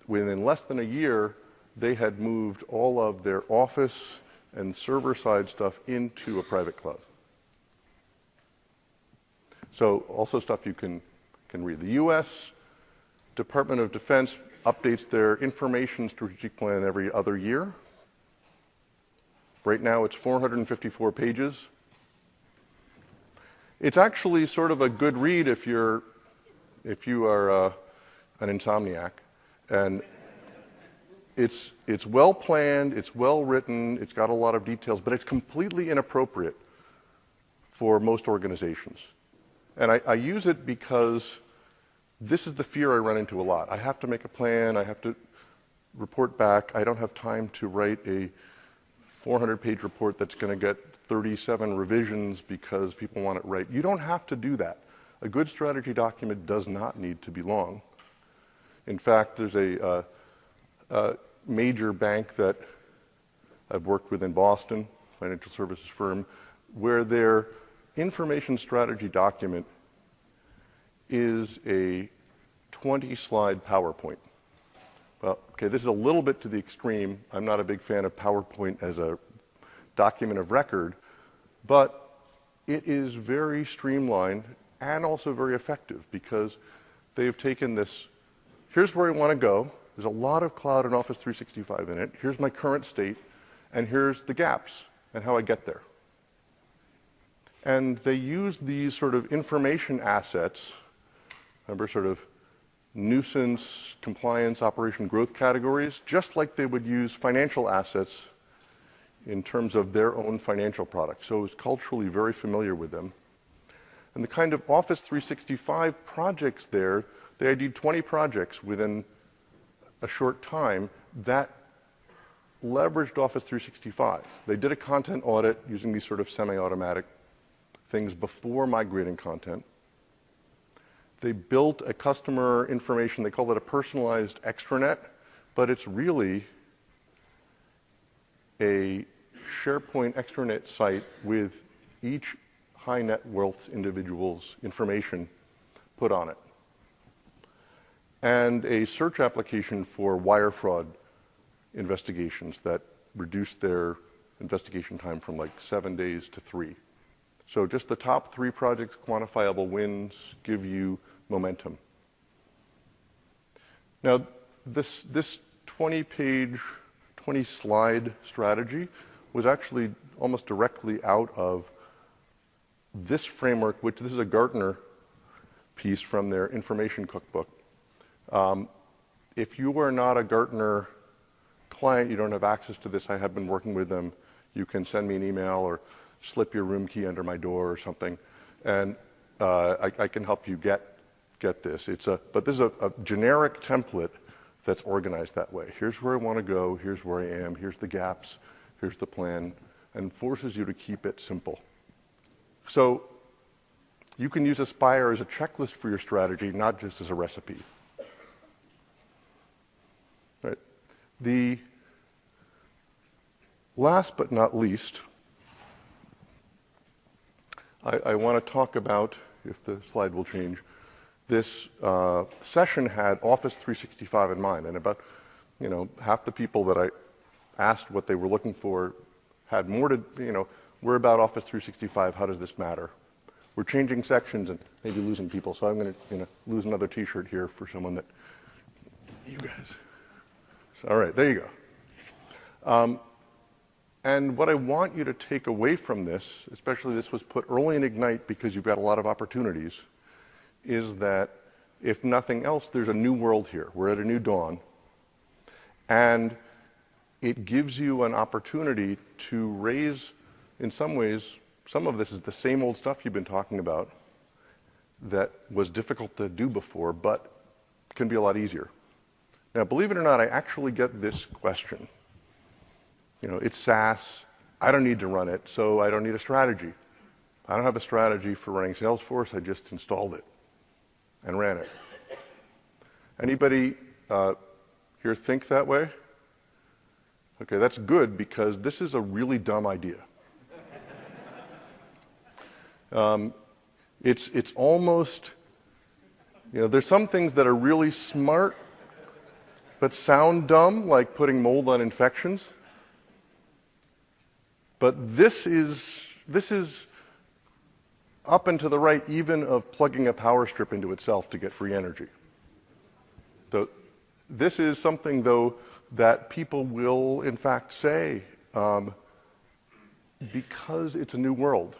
within less than a year, they had moved all of their office and server-side stuff into a private cloud. So also stuff you can read. The U.S. Department of Defense updates their information strategic plan every other year. Right now it's 454 pages. It's actually sort of a good read if you are an insomniac. And it's well planned, it's well written, it's got a lot of details, but it's completely inappropriate for most organizations. And I use it because this is the fear I run into a lot. I have to make a plan, I have to report back, I don't have time to write a 400-page report that's going to get 37 revisions because people want it right. You don't have to do that. A good strategy document does not need to be long. In fact, there's a major bank that I've worked with in Boston, financial services firm, where their information strategy document is a 20-slide PowerPoint. Well, okay, this is a little bit to the extreme. I'm not a big fan of PowerPoint as a document of record, but it is very streamlined and also very effective because they've taken this, here's where I want to go. There's a lot of cloud and Office 365 in it. Here's my current state, and here's the gaps and how I get there. And they use these sort of information assets, remember sort of nuisance, compliance, operation, growth categories, just like they would use financial assets in terms of their own financial products. So it's culturally very familiar with them. And the kind of Office 365 projects there, they ID'd 20 projects within a short time that leveraged Office 365. They did a content audit using these sort of semi-automatic things before migrating content. They built a customer information, they call it a personalized extranet, but it's really a SharePoint extranet site with each high net worth individual's information put on it. And a search application for wire fraud investigations that reduced their investigation time from like 7 days to 3. So just the top 3 projects, quantifiable wins, give you momentum. Now, this 20-page, 20-slide strategy was actually almost directly out of this framework, which this is a Gartner piece from their information cookbook. If you are not a Gartner client, you don't have access to this, I have been working with them, you can send me an email or slip your room key under my door or something, and I can help you get this. But this is a generic template that's organized that way. Here's where I want to go, here's where I am, here's the gaps, here's the plan, and forces you to keep it simple. So you can use Aspire as a checklist for your strategy, not just as a recipe. Right. The last but not least, I want to talk about, if the slide will change, this session had Office 365 in mind, and about half the people that I asked what they were looking for had more to, we're about Office 365, how does this matter? We're changing sections and maybe losing people, so I'm going to lose another T-shirt here for someone that, you guys. So, all right, there you go. And what I want you to take away from this, especially this was put early in Ignite because you've got a lot of opportunities, is that if nothing else, there's a new world here. We're at a new dawn. And it gives you an opportunity to raise, in some ways, some of this is the same old stuff you've been talking about that was difficult to do before, but can be a lot easier. Now, believe it or not, I actually get this question. It's SaaS, I don't need to run it, so I don't need a strategy. I don't have a strategy for running Salesforce. I just installed it and ran it. Anybody here think that way? Okay, that's good because this is a really dumb idea. It's almost, there's some things that are really smart but sound dumb, like putting mold on infections. But this is up and to the right even of plugging a power strip into itself to get free energy. So this is something, though, that people will, in fact, say because it's a new world.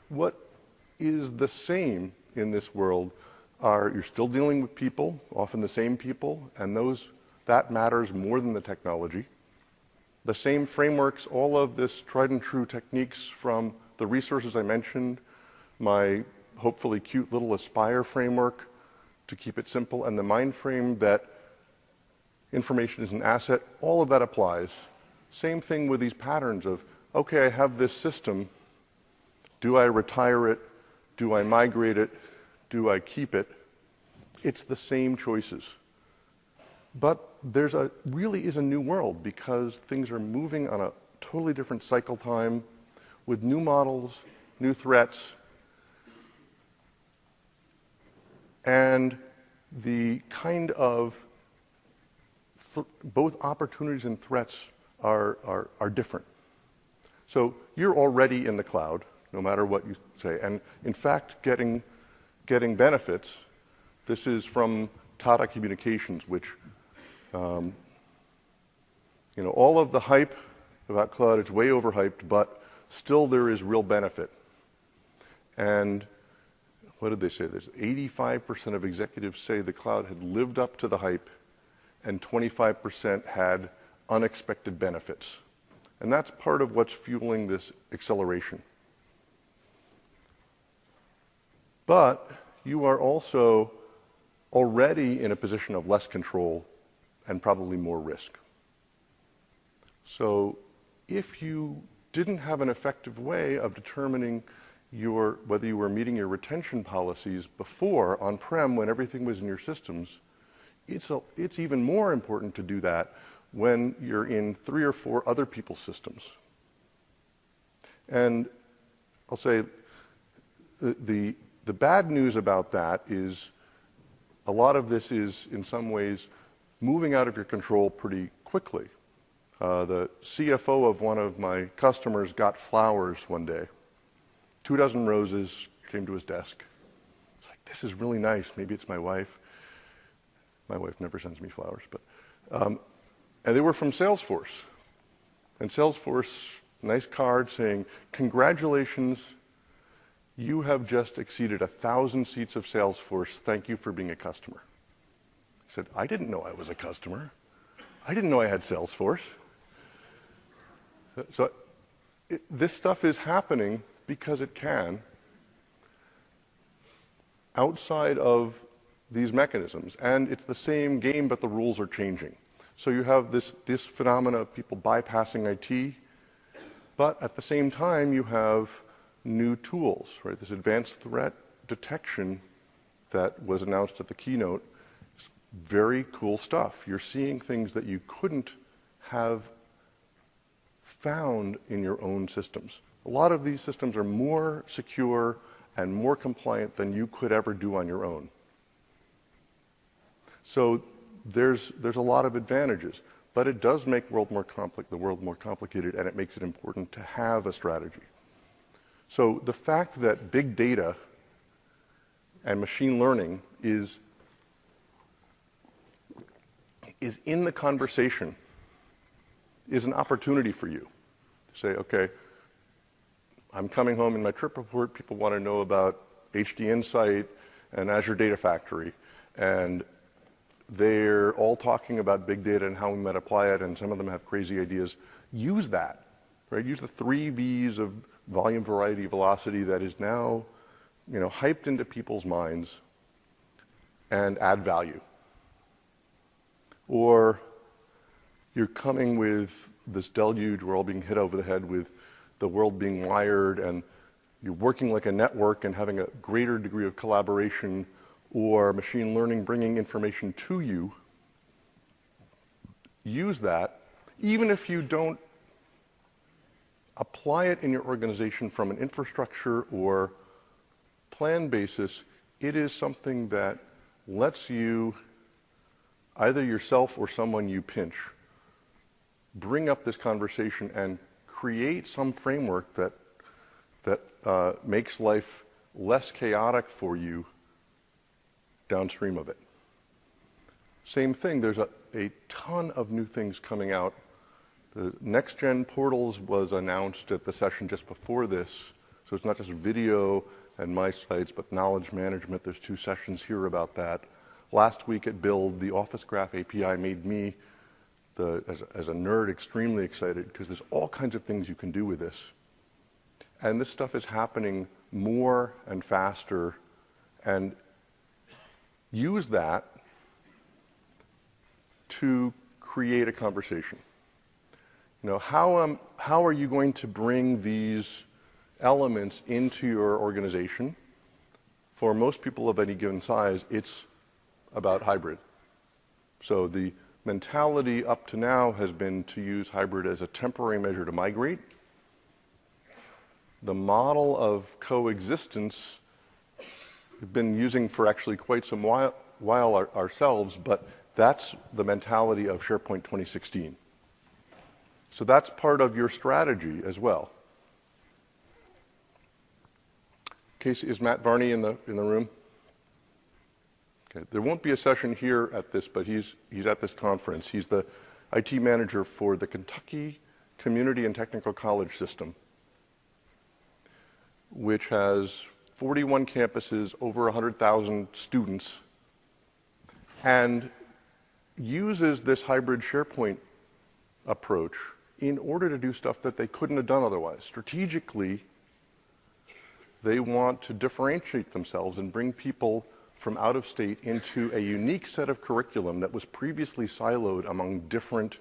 What is the same in this world are you're still dealing with people, often the same people, and that matters more than the technology. The same frameworks, all of this tried and true techniques from the resources I mentioned, my hopefully cute little Aspire framework to keep it simple, and the mind frame that information is an asset, all of that applies. Same thing with these patterns of, okay, I have this system. Do I retire it? Do I migrate it? Do I keep it? It's the same choices. But really is a new world because things are moving on a totally different cycle time with new models, new threats, and the kind of both opportunities and threats are different. So you're already in the cloud, no matter what you say, and in fact getting benefits. This is from Tata Communications, which all of the hype about cloud is way overhyped, but still there is real benefit. And what did they say? There's 85% of executives say the cloud had lived up to the hype, and 25% had unexpected benefits. And that's part of what's fueling this acceleration. But you are also already in a position of less control and probably more risk. So if you didn't have an effective way of determining whether you were meeting your retention policies before on-prem when everything was in your systems, it's even more important to do that when you're in 3 or 4 other people's systems. And I'll say the bad news about that is a lot of this is in some ways moving out of your control pretty quickly. The CFO of one of my customers got flowers one day. 24 roses came to his desk. It's like, this is really nice. Maybe it's my wife. My wife never sends me flowers, but and they were from Salesforce. And Salesforce, nice card saying, congratulations, you have just exceeded 1,000 seats of Salesforce. Thank you for being a customer. I said, I didn't know I was a customer. I didn't know I had Salesforce. So this stuff is happening because it can outside of these mechanisms. And it's the same game, but the rules are changing. So you have this phenomena of people bypassing IT, but at the same time you have new tools, right? This advanced threat detection that was announced at the keynote, very cool stuff. You're seeing things that you couldn't have found in your own systems. A lot of these systems are more secure and more compliant than you could ever do on your own. So there's a lot of advantages, but it does make the world more complicated, and it makes it important to have a strategy. So the fact that big data and machine learning is in the conversation is an opportunity for you to say, okay, I'm coming home in my trip report, people want to know about HD Insight and Azure Data Factory, and they're all talking about big data and how we might apply it, and some of them have crazy ideas. Use that, right? Use the 3 V's of volume, variety, velocity that is now, hyped into people's minds and add value. Or you're coming with this deluge, we're all being hit over the head with the world being wired and you're working like a network and having a greater degree of collaboration, or machine learning bringing information to you, use that. Even if you don't apply it in your organization from an infrastructure or plan basis, it is something that lets you, either yourself or someone you pinch, bring up this conversation and create some framework that makes life less chaotic for you downstream of it. Same thing, there's a ton of new things coming out. The next-gen portals was announced at the session just before this, so it's not just video and my sites, but knowledge management. There's 2 sessions here about that. Last week at Build, the Office Graph API made me, as a nerd, extremely excited because there's all kinds of things you can do with this. And this stuff is happening more and faster, and use that to create a conversation. You know, how are you going to bring these elements into your organization? For most people of any given size, it's about hybrid. So the mentality up to now has been to use hybrid as a temporary measure to migrate. The model of coexistence we've been using for actually quite some while ourselves, but that's the mentality of SharePoint 2016. So that's part of your strategy as well. Casey, is Matt Varney in the room? Okay. There won't be a session here at this, but he's at this conference. He's the IT manager for the Kentucky Community and Technical College System, which has 41 campuses, over 100,000 students, and uses this hybrid SharePoint approach in order to do stuff that they couldn't have done otherwise. Strategically, they want to differentiate themselves and bring people from out of state into a unique set of curriculum that was previously siloed among different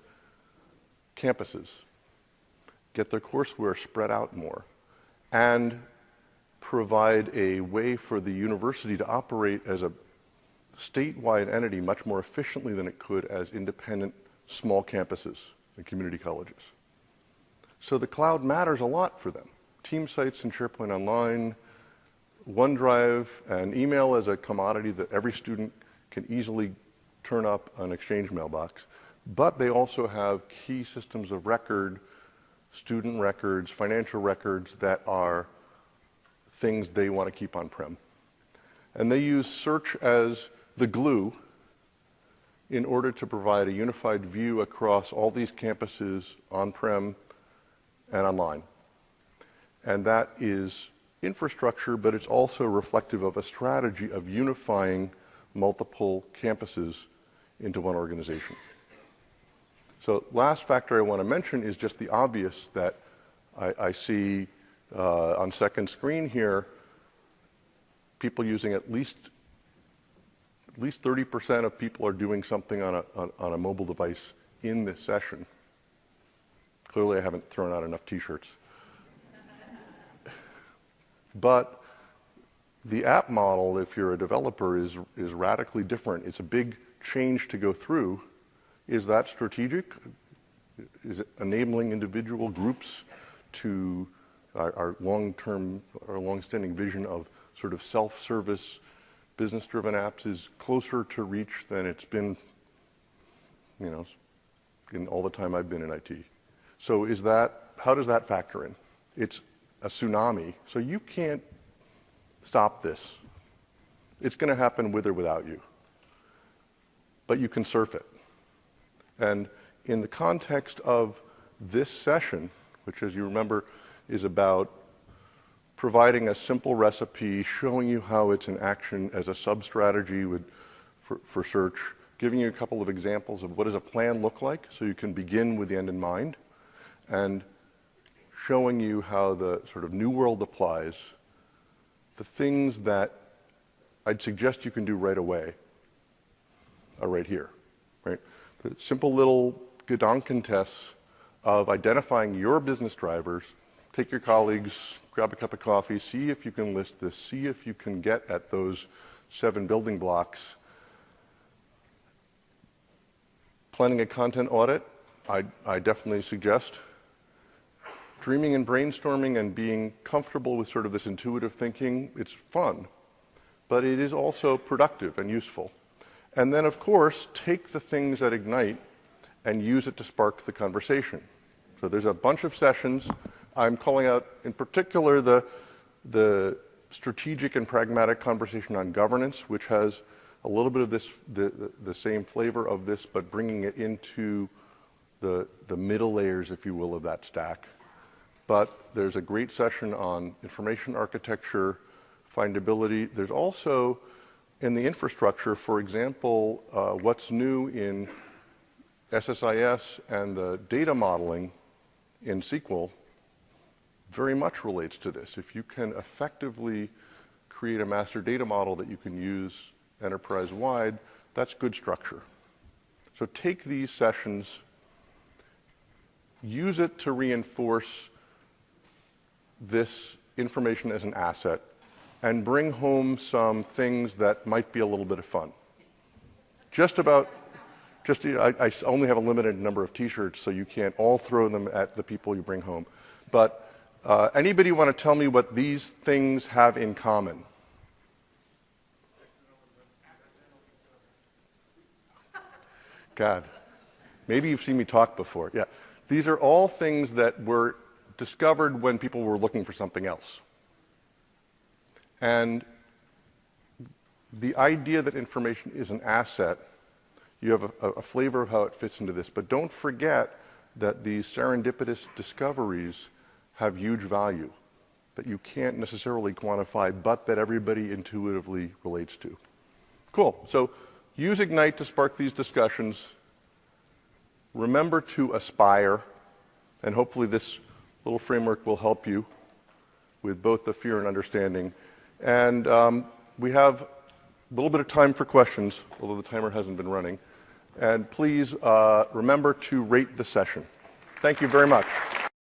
campuses, get their courseware spread out more, and provide a way for the university to operate as a statewide entity much more efficiently than it could as independent small campuses and community colleges. So the cloud matters a lot for them. Team sites and SharePoint Online, OneDrive, and email as a commodity that every student can easily turn up on Exchange mailbox. But they also have key systems of record, student records, financial records that are things they want to keep on-prem. And they use search as the glue in order to provide a unified view across all these campuses on-prem and online. And that is infrastructure, but it's also reflective of a strategy of unifying multiple campuses into one organization. So last factor I want to mention is just the obvious that I see on second screen here, people using at least 30% of people are doing something on a mobile device in this session. Clearly, I haven't thrown out enough T-shirts. But the app model, if you're a developer, is radically different. It's a big change to go through. Is that strategic? Is it enabling individual groups to our long-standing vision of sort of self-service, business-driven apps is closer to reach than it's been, you know, in all the time I've been in IT. So how does that factor in? It's a tsunami, so you can't stop this. It's going to happen with or without you. But you can surf it. And in the context of this session, which, as you remember, is about providing a simple recipe, showing you how it's in action as a sub-strategy for search, giving you a couple of examples of what does a plan look like so you can begin with the end in mind, and showing you how the sort of new world applies. The things that I'd suggest you can do right away are right here, right? The simple little Gedanken tests of identifying your business drivers, take your colleagues, grab a cup of coffee, see if you can list this, see if you can get at those 7 building blocks. Planning a content audit, I definitely suggest. Dreaming and brainstorming and being comfortable with sort of this intuitive thinking, it's fun, but it is also productive and useful. And then, of course, take the things at Ignite and use it to spark the conversation. So there's a bunch of sessions. I'm calling out, in particular, the strategic and pragmatic conversation on governance, which has a little bit of this, the same flavor of this, but bringing it into the middle layers, if you will, of that stack. But there's a great session on information architecture, findability. There's also, in the infrastructure, for example, what's new in SSIS and the data modeling in SQL very much relates to this. If you can effectively create a master data model that you can use enterprise-wide, that's good structure. So take these sessions, use it to reinforce this information as an asset, and bring home some things that might be a little bit of fun. I only have a limited number of t-shirts, so you can't all throw them at the people you bring home. But anybody want to tell me what these things have in common? God, maybe you've seen me talk before. Yeah, these are all things that were discovered when people were looking for something else. And the idea that information is an asset, you have a flavor of how it fits into this, but don't forget that these serendipitous discoveries have huge value that you can't necessarily quantify, but that everybody intuitively relates to. Cool. So use Ignite to spark these discussions. Remember to aspire, and hopefully this little framework will help you with both the fear and understanding. And we have a little bit of time for questions, although the timer hasn't been running. And please remember to rate the session. Thank you very much.